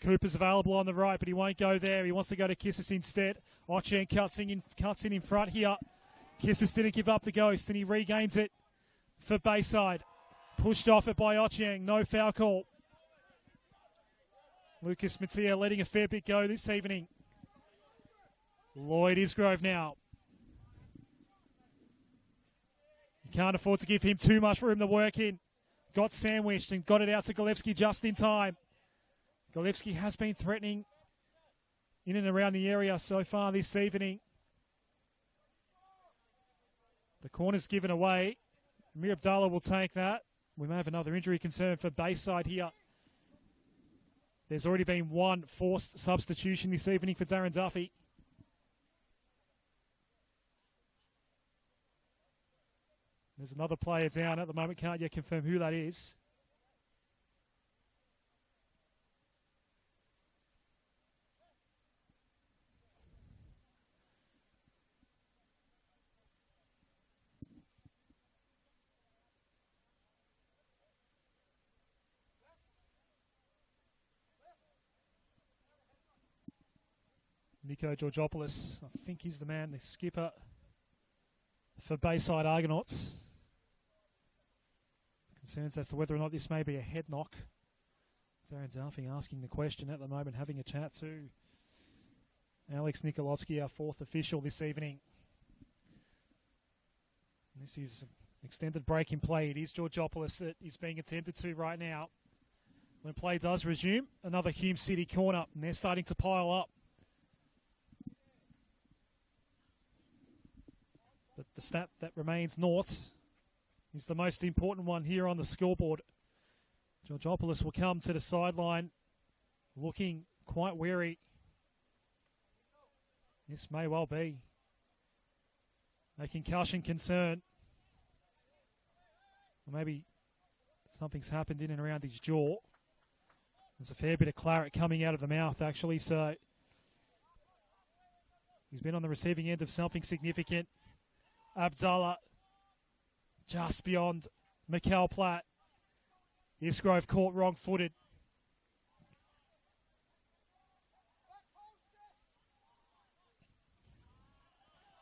Cooper's available on the right, but he won't go there. He wants to go to Kissis instead. Ochen cuts in front here. Kissis didn't give up the ghost, and he regains it for Bayside. Pushed off it by Ochieng. No foul call. Lucas Mattia letting a fair bit go this evening. Lloyd Isgrove now. You can't afford to give him too much room to work in. Got sandwiched and got it out to Golevsky just in time. Golevsky has been threatening in and around the area so far this evening. The corner's given away. Amir Abdallah will take that. We may have another injury concern for Bayside here. There's already been one forced substitution this evening for Darren Duffy. There's another player down at the moment. Can't yet confirm who that is. Nico Georgopoulos, I think he's the man, the skipper for Bayside Argonauts. Concerns as to whether or not this may be a head knock. Darren Duffy asking the question at the moment, having a chat to Alex Nikolovsky, our 4th official this evening. And this is an extended break in play. It is Georgopoulos that is being attended to right now. When play does resume, another Hume City corner, and they're starting to pile up. But the stat that remains naught is the most important one here on the scoreboard. Georgopoulos will come to the sideline looking quite weary. This may well be a concussion concern. Or maybe something's happened in and around his jaw. There's a fair bit of claret coming out of the mouth, actually, so he's been on the receiving end of something significant. Abdallah just beyond Mikhail Platt. Isgrove caught wrong-footed.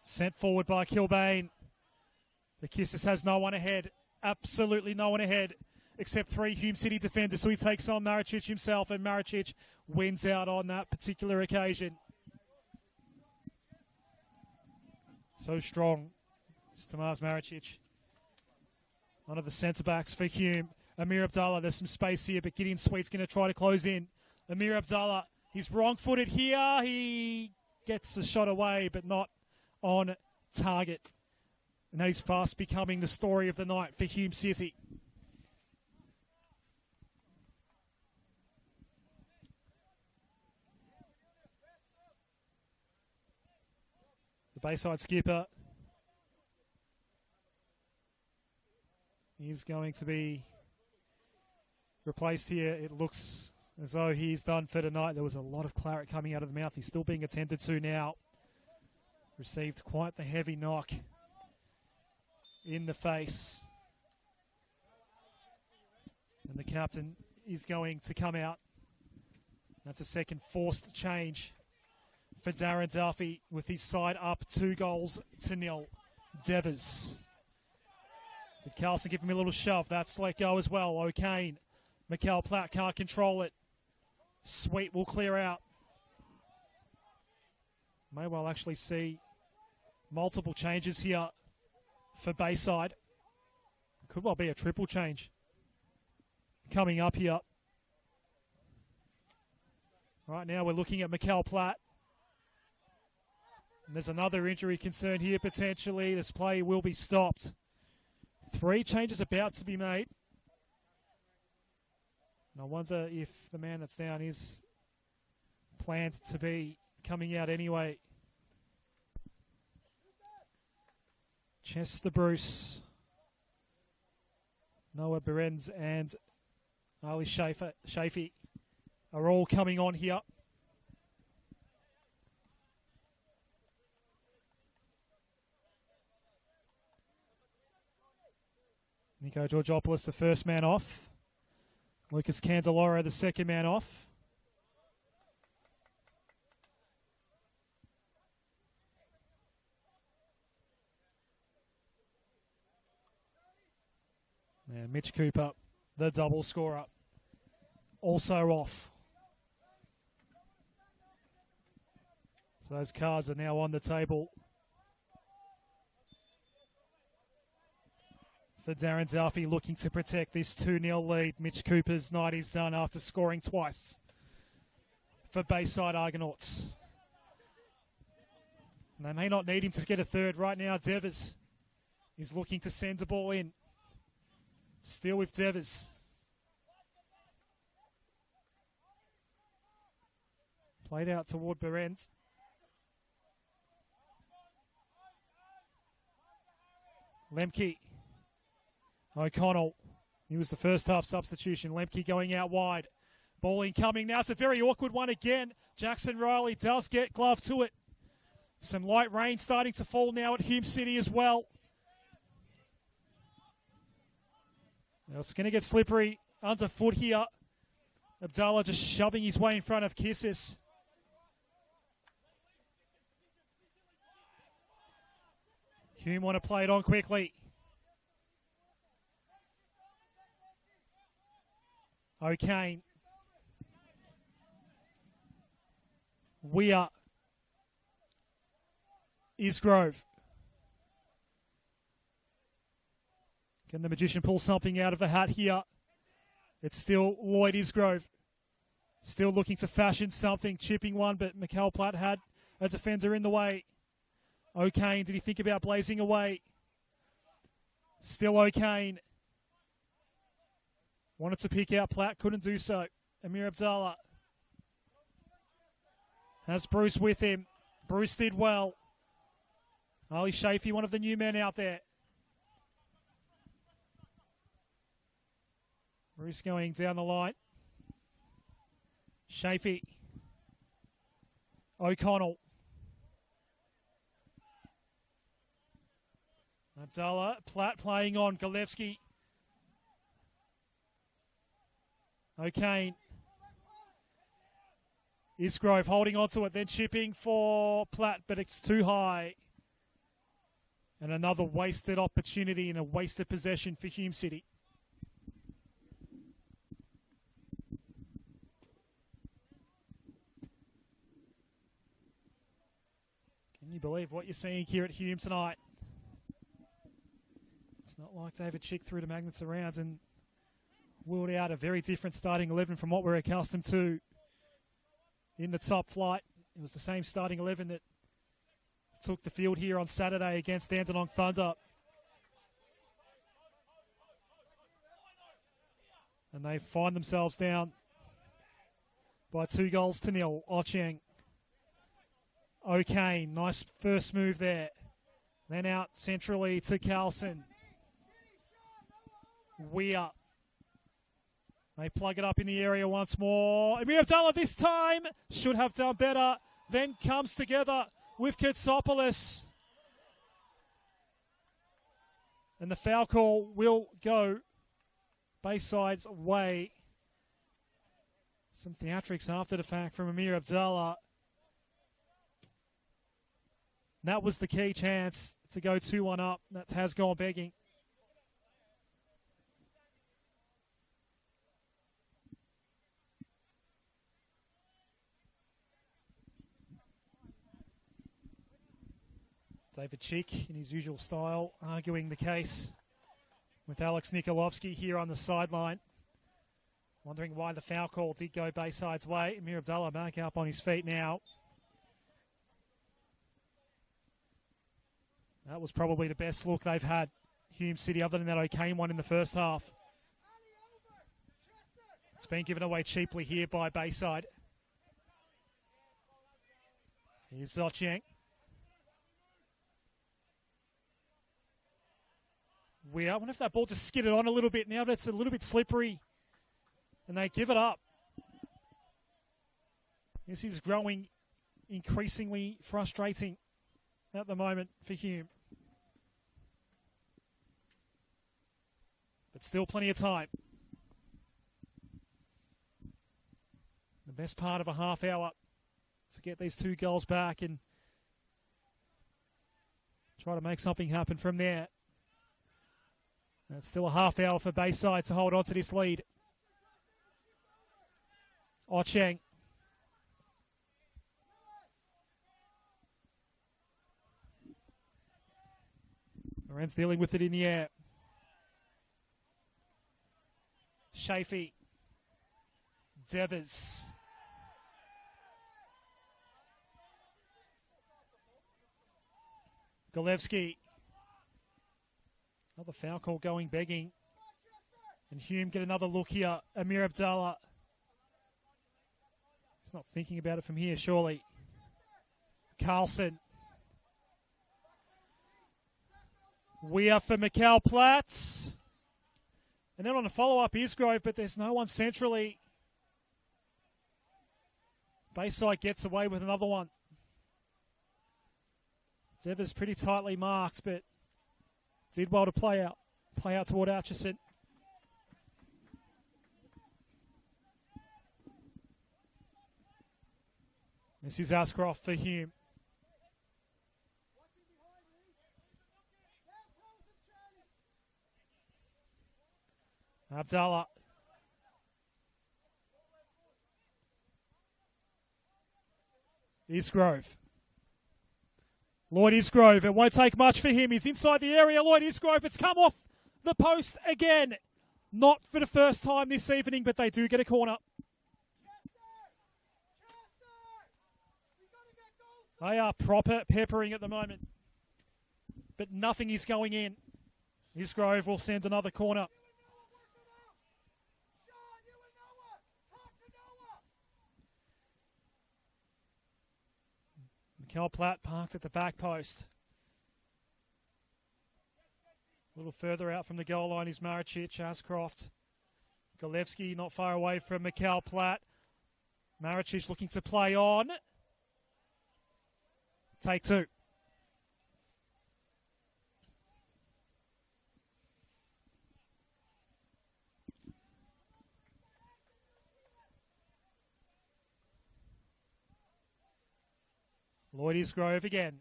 Sent forward by Kilbane. The Kisses has no one ahead. Absolutely no one ahead except 3 Hume City defenders. So he takes on Maricic himself, and Maricic wins out on that particular occasion. So strong. It's Tamaz Maricic, one of the centre-backs for Hume. Amir Abdallah, there's some space here, but Gideon Sweet's going to try to close in. Amir Abdallah, he's wrong-footed here. He gets the shot away, but not on target. And that is fast becoming the story of the night for Hume City. Bayside skipper is going to be replaced here. It looks as though he's done for tonight. There was a lot of claret coming out of the mouth. He's still being attended to now. Received quite the heavy knock in the face. And the captain is going to come out. That's a second forced change for Darren Duffy with his side up 2-0. Devers. Did Carlson give him a little shove? That's let go as well. O'Kane. Mikkel Platt can't control it. Sweet will clear out. May well actually see multiple changes here for Bayside. Could well be a triple change coming up here. Right now we're looking at Mikkel Platt. And there's another injury concern here potentially. This play will be stopped. 3 changes about to be made. And I wonder if the man that's down is planned to be coming out anyway. Chester Bruce, Noah Berens and Ali Shafee are all coming on here. Nico Georgopoulos, the first man off. Lucas Candeloro, the second man off. And Mitch Cooper, the double scorer, also off. So those cards are now on the table for Darren Duffy, looking to protect this 2-0 lead. Mitch Cooper's night is done after scoring twice for Bayside Argonauts. And they may not need him to get a third right now. Devers is looking to send the ball in. Still with Devers. Played out toward Berens. Lemke. O'Connell. He was the first half substitution. Lemke going out wide. Ball incoming now. It's a very awkward one again. Jackson Riley does get glove to it. Some light rain starting to fall now at Hume City as well. Now it's going to get slippery underfoot here. Abdallah just shoving his way in front of Kissis. Hume want to play it on quickly. O'Kane. Weir. Isgrove. Can the Magician pull something out of the hat here? It's still Lloyd Isgrove. Still looking to fashion something, chipping one, but Mikkel Platt had a defender in the way. O'Kane, did he think about blazing away? Still O'Kane. Wanted to pick out Platt, couldn't do so. Amir Abdallah has Bruce with him. Bruce did well. Ali Shafee, one of the new men out there. Bruce going down the line. Shafee. O'Connell. Abdallah. Platt playing on. Galevsky. O'Kane. Isgrove holding onto it, then chipping for Platt, but it's too high. And another wasted opportunity and a wasted possession for Hume City. Can you believe what you're seeing here at Hume tonight? It's not like David Chick threw the magnets around and wheeled out a very different starting 11 from what we're accustomed to in the top flight. It was the same starting 11 that took the field here on Saturday against Dandenong Thunder. And they find themselves down by 2-0. Ocheng. O'Kane, nice first move there. Then out centrally to Carlson. Weir. They plug it up in the area once more. Amir Abdallah this time should have done better. Then comes together with Katsopoulos. And the foul call will go Bayside's way. Some theatrics after the fact from Amir Abdallah. That was the key chance to go 2-1 up. That has gone begging. David Chick, in his usual style, arguing the case with Alex Nikolovsky here on the sideline. Wondering why the foul call did go Bayside's way. Amir Abdallah back up on his feet now. That was probably the best look they've had, Hume City, other than that O'Kane one in the first half. It's been given away cheaply here by Bayside. Here's Zocheng. I wonder if that ball just skidded on a little bit. Now that's a little bit slippery. And they give it up. This is growing increasingly frustrating at the moment for Hume. But still plenty of time. The best part of a half hour to get these 2 goals back and try to make something happen from there. And it's still a half hour for Bayside to hold on to this lead. Ocheng. Lorenz dealing with it in the air. Shafee. Devers. Golevsky. Another foul call going begging. And Hume get another look here. Amir Abdallah. He's not thinking about it from here, surely. Carlson. Weir for Mikal Platts. And then on the follow-up, Isgrove, but there's no one centrally. Bayside gets away with another one. Devers pretty tightly marked, but did well to play out toward Atchison. This is Ashcroft for Hume. Abdallah. Isgrove. Lloyd Isgrove. It won't take much for him. He's inside the area. Lloyd Isgrove. It's come off the post again. Not for the first time this evening, but they do get a corner. They are proper peppering at the moment. But nothing is going in. Isgrove will send another corner. Mikal Platt parked at the back post. A little further out from the goal line is Maricic, Ashcroft. Golevsky not far away from Mikal Platt. Maricic looking to play on. Take 2. Lloyd Isgrove again.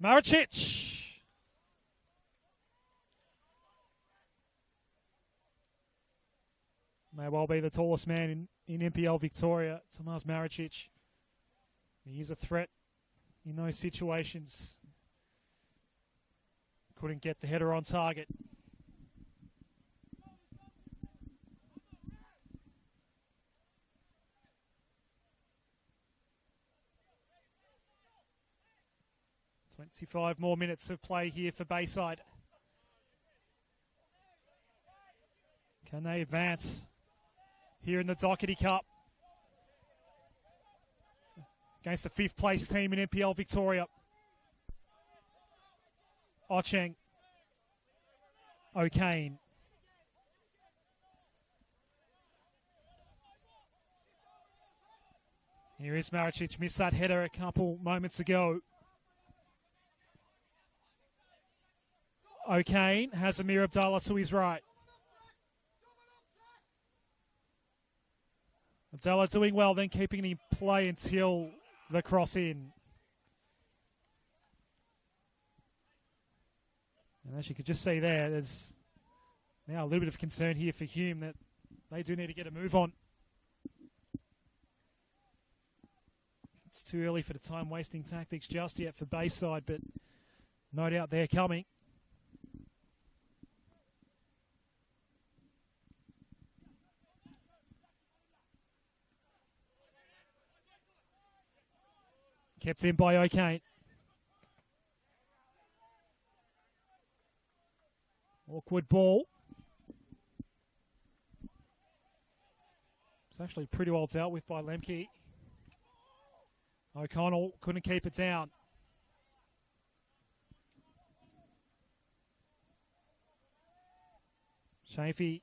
Maricic. May well be the tallest man in NPL Victoria, Tomas Maricic. He is a threat in those situations. Couldn't get the header on target. "25 more minutes of play here for Bayside. Can they advance here in the Doherty Cup? against the 5th place team in NPL Victoria. Ocheng. O'Kane. Here is Maricic. Missed that header a couple moments ago. O'Kane has Amir Abdallah to his right. Abdallah doing well, then keeping him in play until the cross in. And as you could just see there, there's now a little bit of concern here for Hume that they do need to get a move on. It's too early for the time-wasting tactics just yet for Bayside, but no doubt they're coming. Kept in by O'Kane. Awkward ball. It's actually pretty well dealt with by Lemke. O'Connell couldn't keep it down. Chafee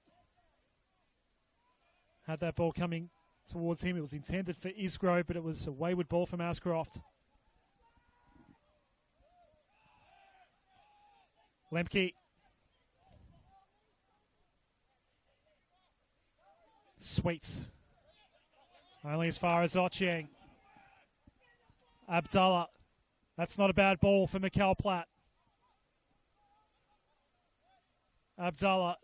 had that ball coming towards him. It was intended for Isgrove, but it was a wayward ball from Ascroft. Lemke. Sweets. Only as far as Ocheng. Abdallah. That's not a bad ball for Mikkel Platt. Abdallah.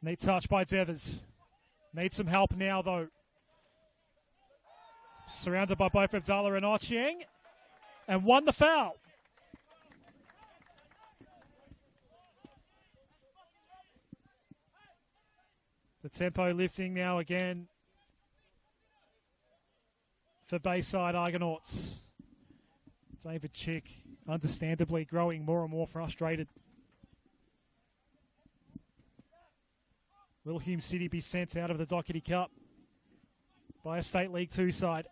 Neat touch by Devers. Needs some help now, though. Surrounded by both Abdallah and Ocheng. And won the foul. The tempo lifting now again for Bayside Argonauts. David Chick, understandably, growing more and more frustrated. Will Hume City be sent out of the Doherty Cup by a State League 2 side?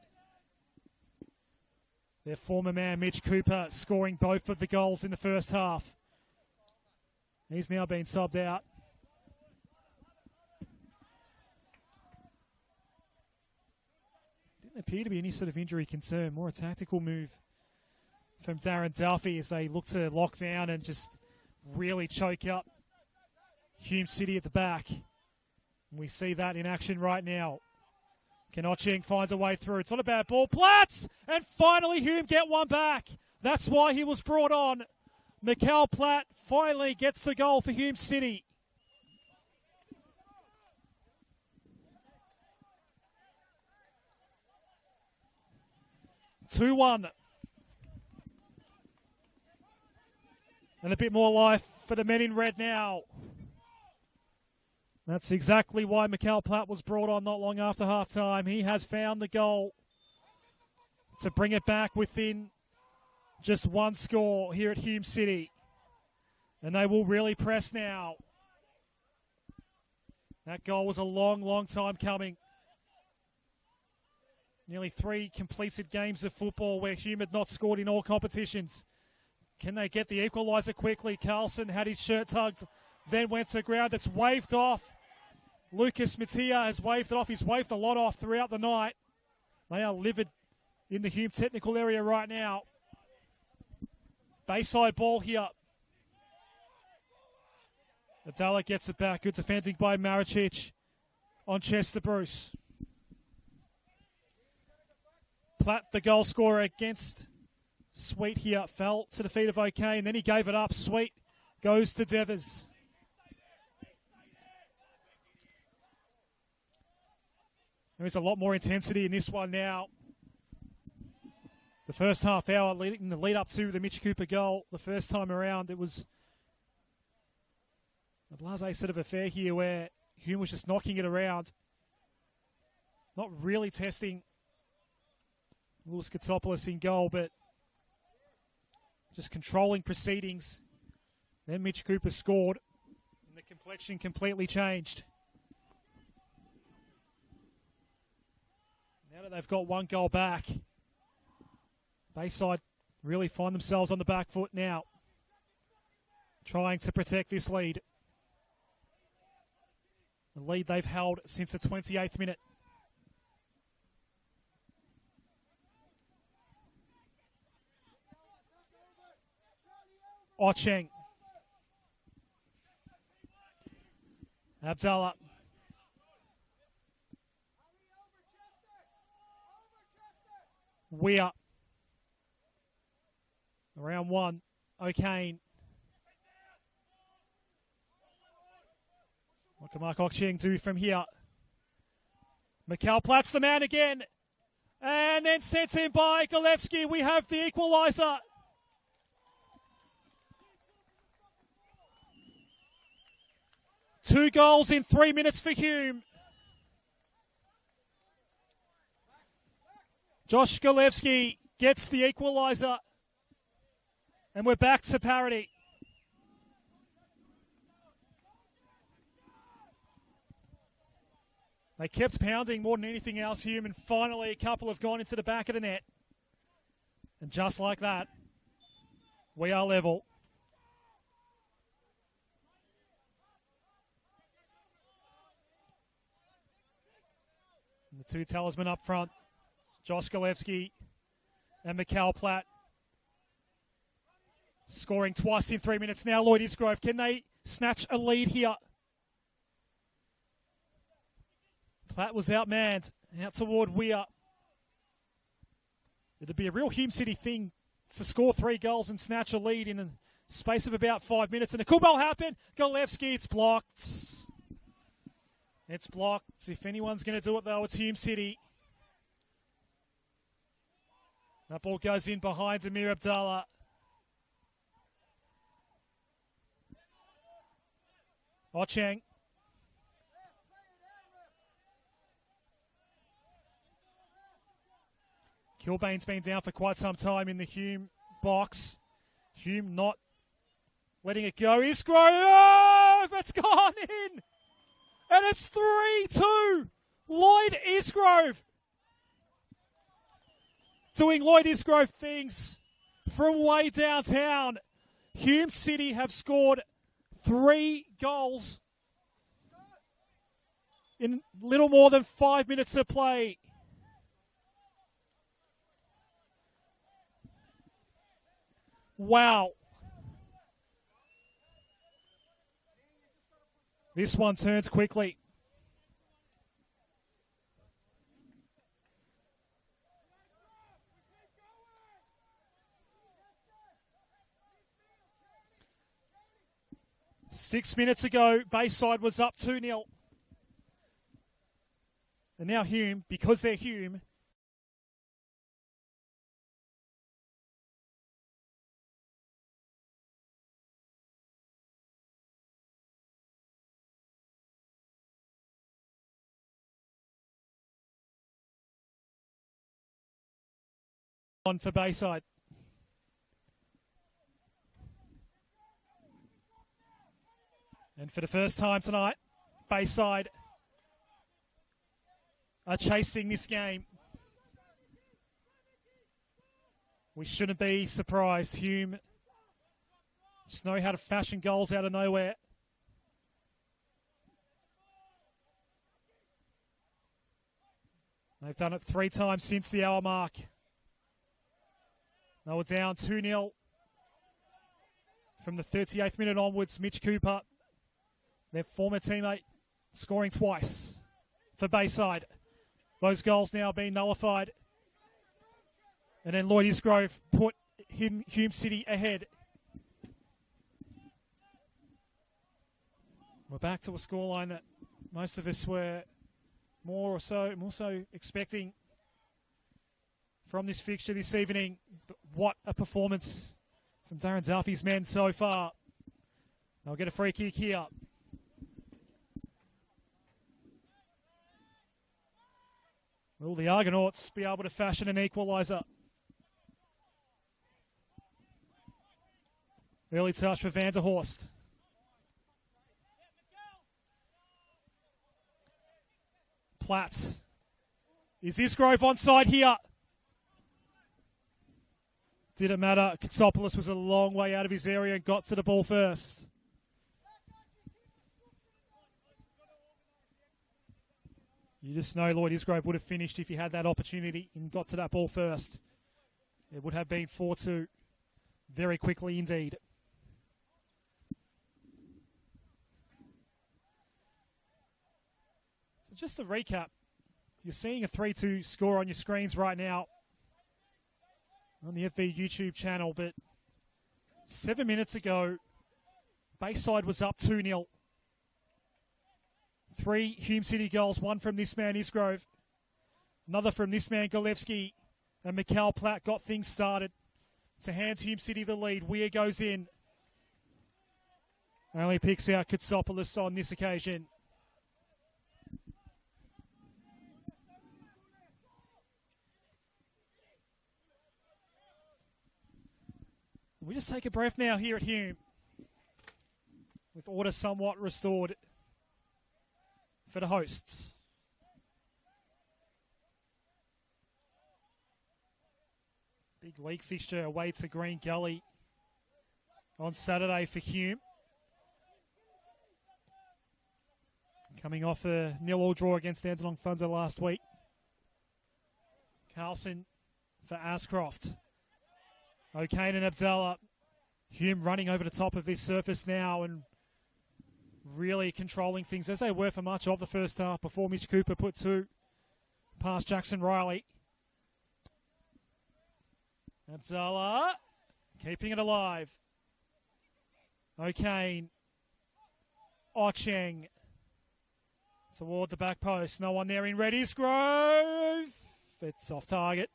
Their former man, Mitch Cooper, scoring both of the goals in the first half. He's now been subbed out. Didn't appear to be any sort of injury concern. More a tactical move from Darren Duffy as they look to lock down and just really choke up Hume City at the back. We see that in action right now. Ocheng finds a way through. It's not a bad ball. Platt! And finally Hume get one back. That's why he was brought on. Mikkel Platt finally gets the goal for Hume City. (2-1). And a bit more life for the men in red now. That's exactly why Mikkel Platt was brought on not long after half-time. He has found the goal to bring it back within just one score here at Hume City. And they will really press now. That goal was a long, long time coming. Nearly 3 completed games of football where Hume had not scored in all competitions. Can they get the equaliser quickly? Carlson had his shirt tugged, then went to ground. It's waved off. Lucas Mattia has waved it off. He's waved a lot off throughout the night. They are livid in the Hume technical area right now. Bayside ball here. Abdallah gets it back. Good defending by Maricic on Chester Bruce. Platt, the goal scorer against Sweet here, fell to the feet of O'Kane. Then he gave it up. Sweet goes to Devers. There is a lot more intensity in this one now. The first half hour in the lead up to the Mitch Cooper goal, the first time around, it was a blasé sort of affair here where Hume was just knocking it around. Not really testing Lewis Katopoulos in goal, but just controlling proceedings. Then Mitch Cooper scored, and the complexion completely changed. Now that they've got one goal back, Bayside really find themselves on the back foot now, trying to protect this lead. The lead they've held since the 28th minute. Ocheng. Abdallah. Weir. Round one. O'Kane. What can Mark Ocheng do from here? Mikhail Platt's the man again. And then sent in by Golevsky. We have the equaliser. Two goals in 3 minutes for Hume. Josh Golevsky gets the equaliser. And we're back to parity. They kept pounding more than anything else, Hume, and finally a couple have gone into the back of the net. And just like that, we are level. And the two talismen up front, Josh Golevsky and Mikhail Platt. Scoring twice in 3 minutes now. Lloyd Isgrove, can they snatch a lead here? Platt was outmanned, out toward Weir. It'd be a real Hume City thing to score 3 goals and snatch a lead in the space of about 5 minutes. And a cool ball happened. Golevsky, it's blocked. It's blocked. If anyone's going to do it, though, it's Hume City. That ball goes in behind Amir Abdallah. Ocheng. Kilbane's been down for quite some time in the Hume box. Hume not letting it go. Isgrove! Oh, it's gone in! And it's 3-2! Lloyd Isgrove! Doing Lloyd Isgrove things from way downtown. Hume City have scored 3 goals in little more than 5 minutes of play. Wow. This one turns quickly. Six minutes ago, Bayside was up 2-0. And now Hume, because they're Hume, on for Bayside. And for the first time tonight, Bayside are chasing this game. We shouldn't be surprised. Hume just know how to fashion goals out of nowhere. They've done it 3 times since the hour mark. They were down 2-0 from the 38th minute onwards. Mitch Cooper, their former teammate, scoring twice for Bayside. Those goals now being nullified. And then Lloyd Isgrove put Hume City ahead. We're back to a scoreline that most of us were more so expecting from this fixture this evening. But what a performance from Darren Duffy's men so far. They'll get a free kick here. Will the Argonauts be able to fashion an equaliser? Early touch for Van der Horst. Platt. Is Isgrove onside here? Didn't matter. Katsopoulos was a long way out of his area and got to the ball first. You just know Lloyd Isgrove would have finished if he had that opportunity and got to that ball first. It would have been 4-2 very quickly indeed. So just to recap, you're seeing a 3-2 score on your screens right now on the FV YouTube channel, but 7 minutes ago, Bayside was up 2-0. 3 Hume City goals, one from this man Isgrove, another from this man Golevsky, and Mikhail Platt got things started to hand Hume City the lead. Weir goes in. Only picks out Katsopoulos on this occasion. We just take a breath now here at Hume, with order somewhat restored for the hosts. Big league fixture away to Green Gully on Saturday for Hume. Coming off a 0-0 draw against Dandenong Thunder last week. Carlson for Ascroft. O'Kane and Abdallah. Hume running over the top of this surface now and really controlling things as they were for much of the first half before Mitch Cooper put 2 past Jackson Riley. Abdallah keeping it alive. O'Kane. Ocheng toward the back post. No one there in red. Isgrove. It's off target.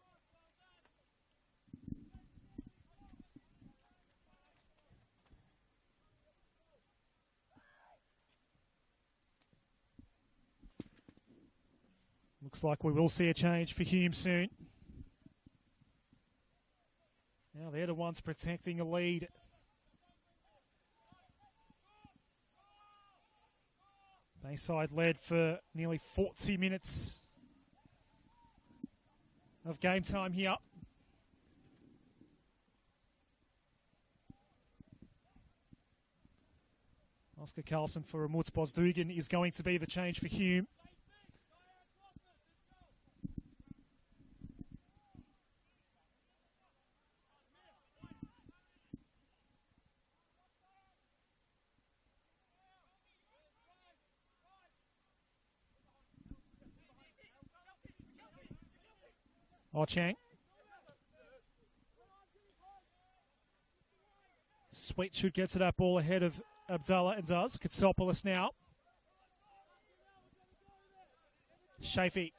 Looks like we will see a change for Hume soon. Now they're the ones protecting a lead. Bayside led for nearly 40 minutes of game time here. Oscar Carlson for Ramut Bozdugan is going to be the change for Hume. Ocheng. Sweet should get to that ball ahead of Abdallah and does. Katsopoulos now. Shafee.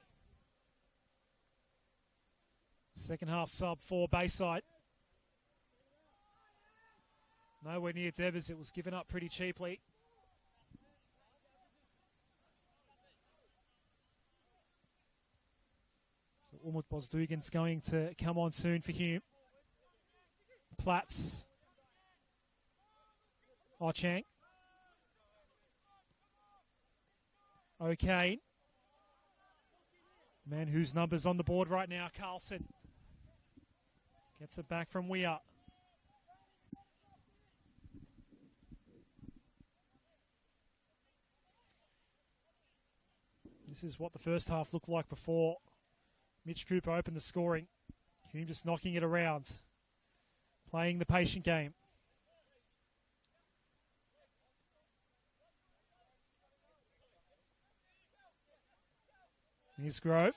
Second half sub for Bayside. Nowhere near Devers. It was given up pretty cheaply. Umut Bozdugan's going to come on soon for Hume. Platts. Ocheng. O'Kane. Man whose number's on the board right now, Carlson. Gets it back from Weir. This is what the first half looked like before Mitch Cooper opened the scoring. Hume just knocking it around. Playing the patient game. Here's Grove.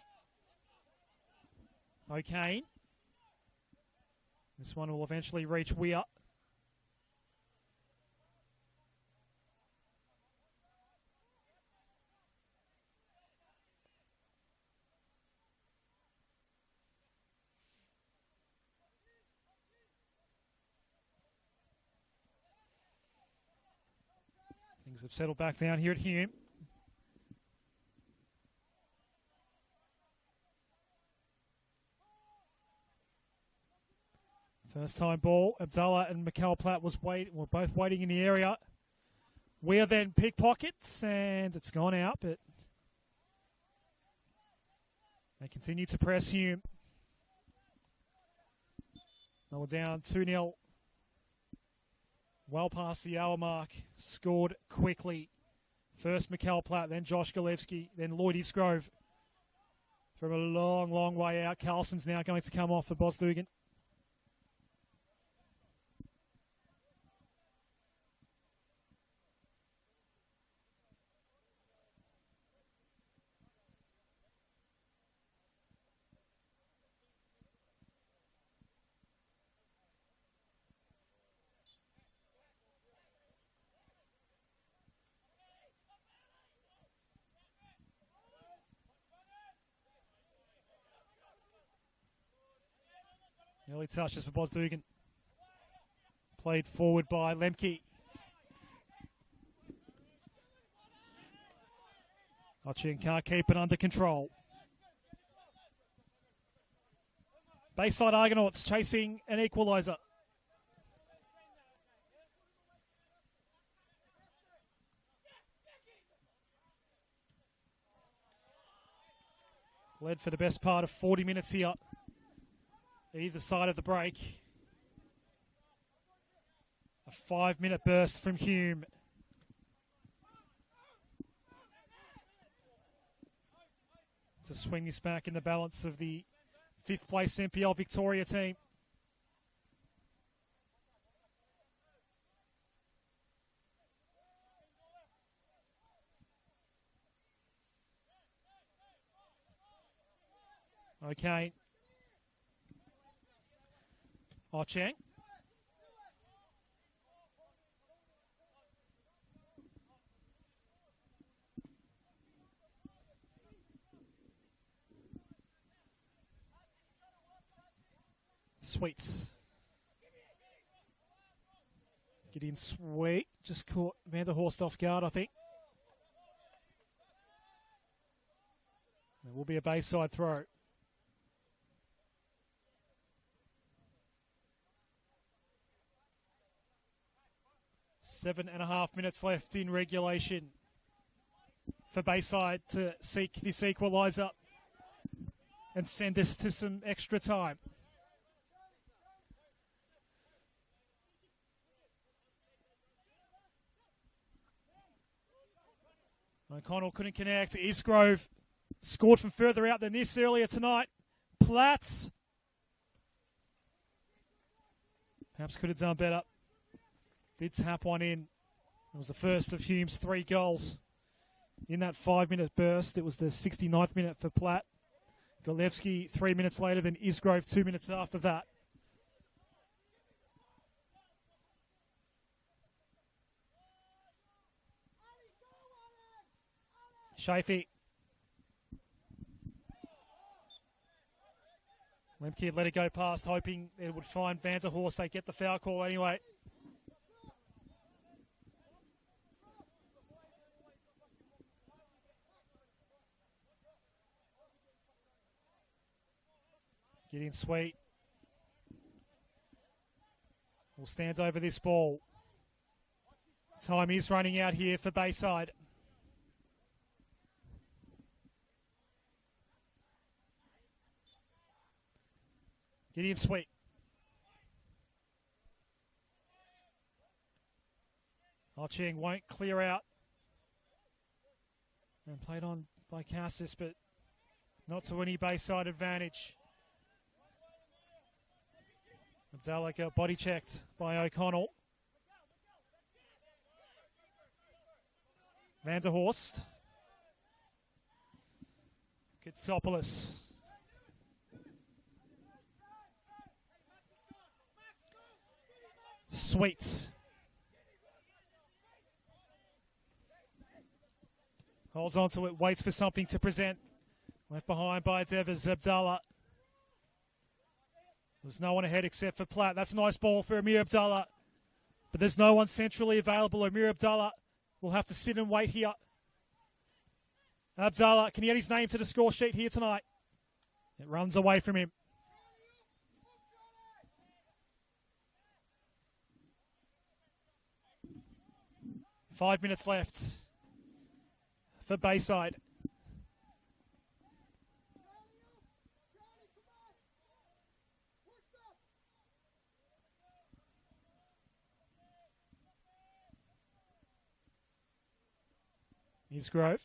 O'Kane. This one will eventually reach Weir. Things have settled back down here at Hume. First time ball. Abdallah and Mikhail Platt were both waiting in the area. Weir then pickpockets, and it's gone out, but they continue to press Hume. They were down 2-0. Well past the hour mark. Scored quickly. First Mikhail Platt, then Josh Galevsky, then Lloyd Isgrove. From a long, long way out. Carlson's now going to come off for Bosdugan. Early touches for Bosdugan. Played forward by Lemke. Ochin can't keep it under control. Bayside Argonauts chasing an equaliser. Led for the best part of 40 minutes here. Either side of the break. A 5-minute burst from Hume. To swing this back in the balance of the 5th place NPL Victoria team. Okay. Chang. Sweets. Get in Sweet. Just caught Vanderhorst off guard, I think. There will be a Bayside throw. Seven and a half minutes left in regulation for Bayside to seek this equaliser and send us to some extra time. O'Connell couldn't connect. Isgrove scored from further out than this earlier tonight. Platts perhaps could have done better. Did tap one in. It was the first of Hume's 3 goals in that 5-minute burst. It was the 69th minute for Platt. Golevsky 3 minutes later, then Isgrove 2 minutes after that. Shafee. Lemke let it go past, hoping it would find Vanderhorst. They get the foul call anyway. Getting Sweet. Will stand over this ball. Time is running out here for Bayside. Gideon Sweet. Cheng won't clear out. And played on by Cassis, but not to any Bayside advantage. Abdallah got body checked by O'Connell. Vanderhorst. Kitsopoulos. Sweet. Holds on to it, waits for something to present. Left behind by Devers, Abdallah. There's no one ahead except for Platt. That's a nice ball for Amir Abdallah. But there's no one centrally available. Amir Abdallah will have to sit and wait here. Abdallah, can he add his name to the score sheet here tonight? It runs away from him. 5 minutes left for Bayside. Here's Grove.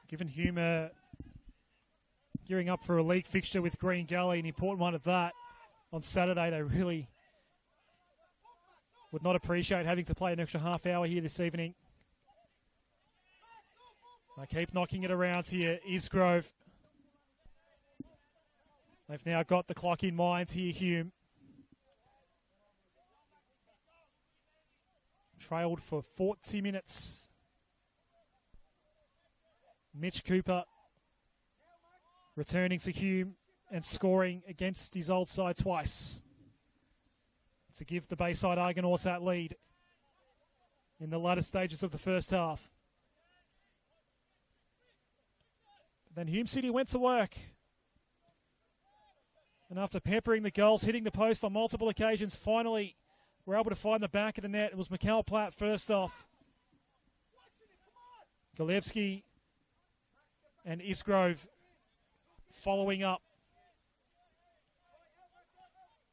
Given Hume gearing up for a league fixture with Green Gully, an important one at that, on Saturday, they really would not appreciate having to play an extra half hour here this evening. They keep knocking it around here. Isgrove. They've now got the clock in mind here, Hume. Trailed for 40 minutes. Mitch Cooper returning to Hume and scoring against his old side twice to give the Bayside Argonauts that lead in the latter stages of the first half. Then Hume City went to work. And after peppering the goals, hitting the post on multiple occasions, finally were able to find the back of the net. It was Mikkel Platt first off. Golevsky and Isgrove following up.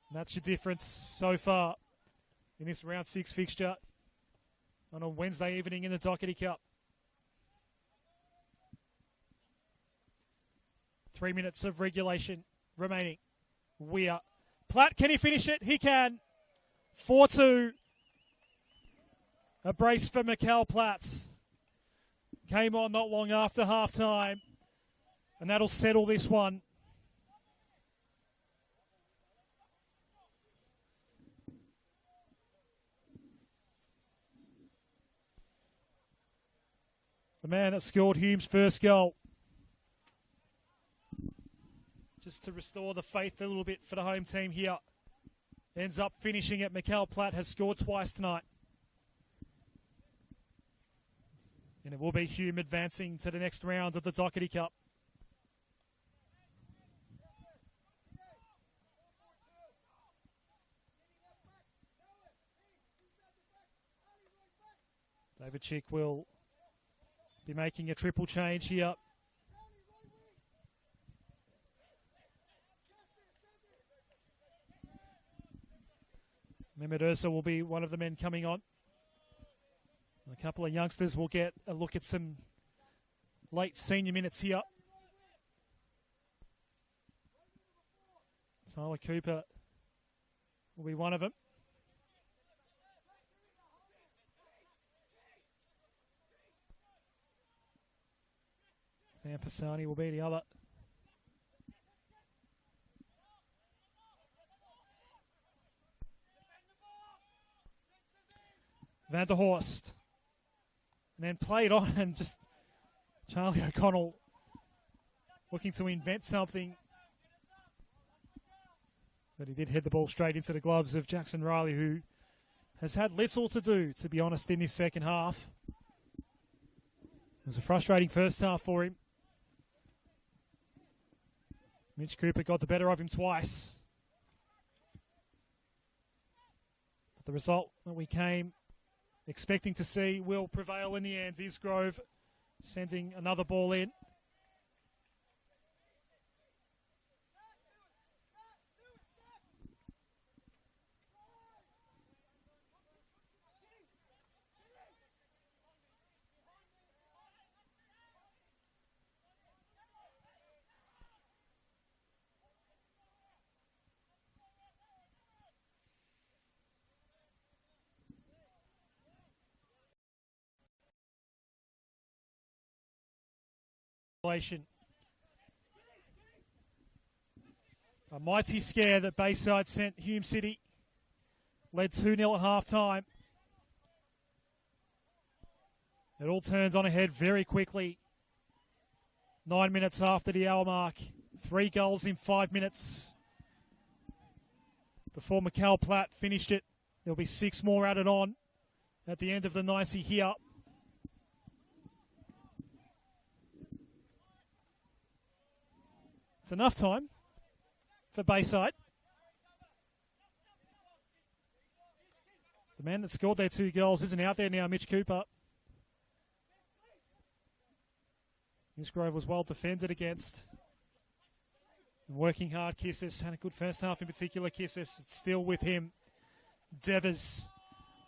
And that's your difference so far in this round 6 fixture on a Wednesday evening in the Doherty Cup. 3 minutes of regulation remaining. Weir. Platt, can he finish it? He can. 4-2. A brace for Mikkel Platt. Came on not long after half-time. And that'll settle this one. The man that scored Hume's first goal. Just to restore the faith a little bit for the home team here. Ends up finishing it. Mikkel Platt has scored twice tonight. And it will be Hume advancing to the next round of the Doherty Cup. David Chick will be making a triple change here. Mehmet Ursa will be one of the men coming on. A couple of youngsters will get a look at some late senior minutes here. Tyler Cooper will be one of them. Sam Pisani will be the other. Van der Horst. And then played on and just Charlie O'Connell looking to invent something. But he did head the ball straight into the gloves of Jackson Riley, who has had little to do, to be honest, in this second half. It was a frustrating first half for him. Mitch Cooper got the better of him twice. But the result that we came expecting to see will prevail in the end. Isgrove sending another ball in. A mighty scare that Bayside sent Hume City. Led 2-0 at half-time. It all turns on ahead very quickly. 9 minutes after the hour mark. 3 goals in 5 minutes. Before Mikkel Platt finished it, there'll be 6 more added on at the end of the 90 here. It's enough time for Bayside. The man that scored their 2 goals isn't out there now, Mitch Cooper. Musgrove was well defended against. Working hard, Kisses. Had a good first half in particular, Kisses. It's still with him. Devers.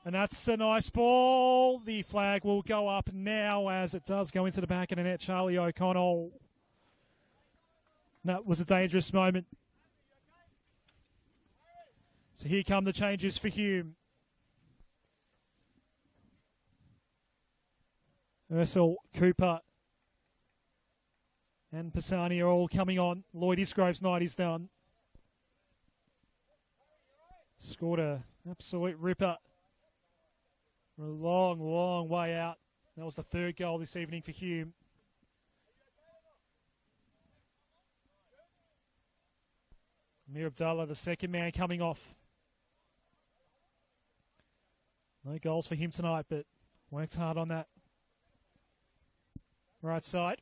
And that's a nice ball. The flag will go up now as it does go into the back of the net. Charlie O'Connell. That was a dangerous moment. So here come the changes for Hume. Ursel, Cooper, and Pisani are all coming on. Lloyd Isgrove's night is done. Scored an absolute ripper. A long, long way out. That was the 3rd goal this evening for Hume. Amir Abdullah, the 2nd man, coming off. No goals for him tonight, but worked hard on that. Right side,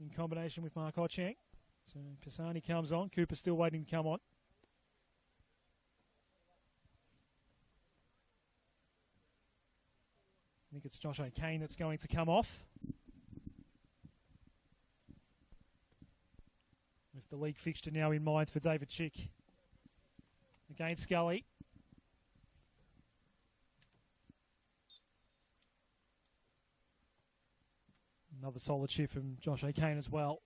in combination with Mark Ocheng. So Pisani comes on. Cooper still waiting to come on. I think it's Josh O'Kane that's going to come off. With the league fixture now in mind for David Chick against Scully. Another solid shift from Josh O'Kane as well.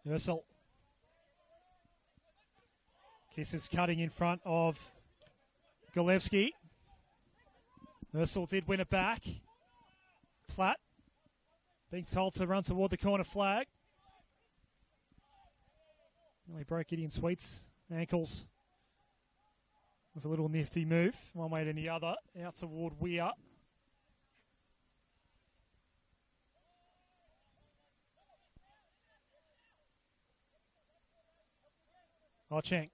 Ursel. Kisses cutting in front of Golevsky. Ursel did win it back. Platt being told to run toward the corner flag. Nearly broke Gideon Sweet's ankles with a little nifty move. One way to the other. Out toward Weir. Ocheng.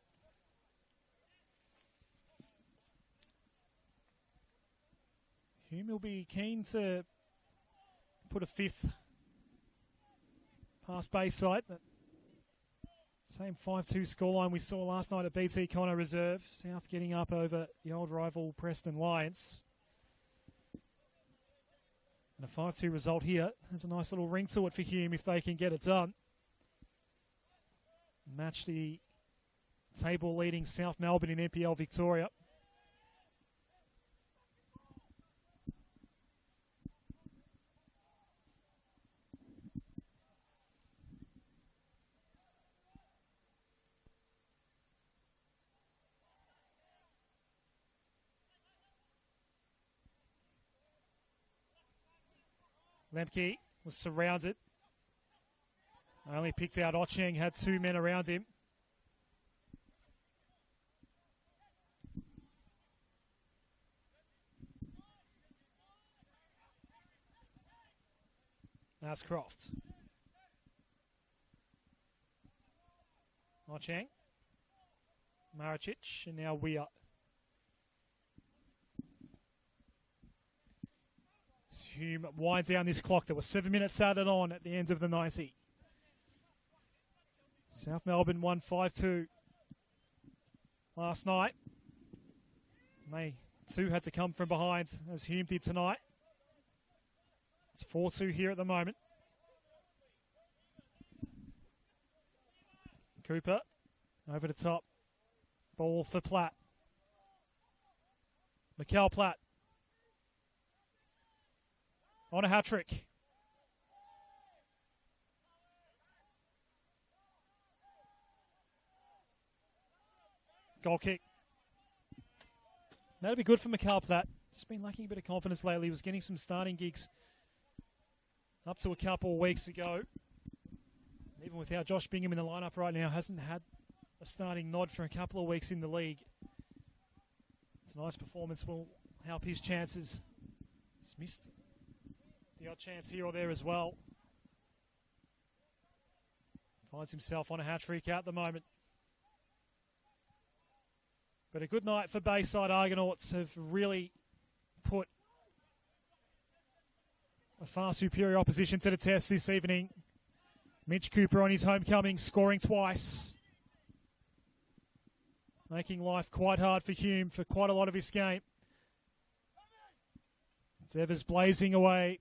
Hume will be keen to put a 5th past Bayside. That same 5-2 scoreline we saw last night at BT Connor Reserve. South getting up over the old rival Preston Lions. And a 5-2 result here. There's a nice little ring to it for Hume if they can get it done. Match the table leading South Melbourne in NPL Victoria. Lemke was surrounded. Only picked out Ocheng, had 2 men around him. That's Croft. Ocheng. Maricic, and now Weir. Hume winds down this clock. There were 7 minutes added on at the end of the 90. South Melbourne won 5-2 last night. They too had to come from behind as Hume did tonight. It's 4-2 here at the moment. Cooper over the top. Ball for Platt. Mikel Platt. On a hat-trick. Goal kick. That'll be good for Mikel Platt. Just been lacking a bit of confidence lately. He was getting some starting gigs up to a couple of weeks ago. Even without Josh Bingham in the lineup right now, hasn't had a starting nod for a couple of weeks in the league. It's a nice performance. Will help his chances. He's missed the odd chance here or there as well. Finds himself on a hat-trick at the moment. But a good night for Bayside Argonauts. Have really put a far superior opposition to the test this evening. Mitch Cooper on his homecoming, scoring twice. Making life quite hard for Hume for quite a lot of his game. Devers blazing away.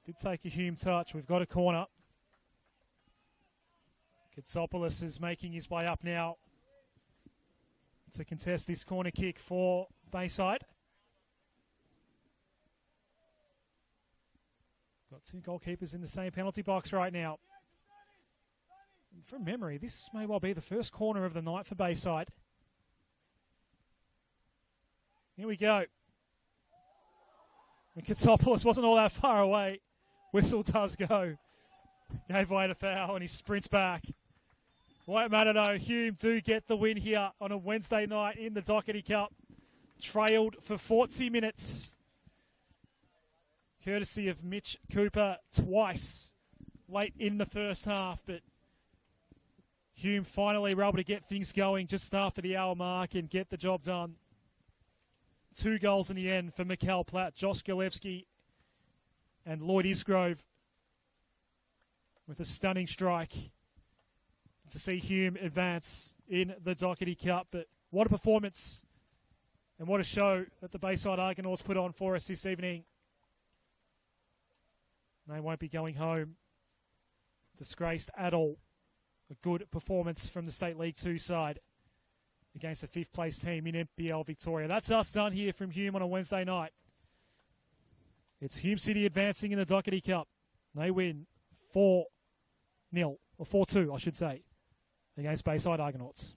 Did take a Hume touch. We've got a corner. Katsopoulos is making his way up now to contest this corner kick for Bayside. Got two goalkeepers in the same penalty box right now. From memory, this may well be the first corner of the night for Bayside. Here we go. And Katsopoulos wasn't all that far away. Whistle does go. Gave away the foul and he sprints back. Won't matter though. Hume do get the win here on a Wednesday night in the Doherty Cup. Trailed for 40 minutes. Courtesy of Mitch Cooper twice late in the first half. But Hume finally were able to get things going just after the hour mark and get the job done. 2 goals in the end for Mikkel Platt, Josh Galevsky and Lloyd Isgrove with a stunning strike to see Hume advance in the Doherty Cup. But what a performance and what a show that the Bayside Argonauts put on for us this evening. They won't be going home disgraced at all. A good performance from the State League 2 side against the 5th place team in NPL Victoria. That's us done here from Hume on a Wednesday night. It's Hume City advancing in the Doherty Cup. They win 4-0, or 4-2, I should say, against Bayside Argonauts.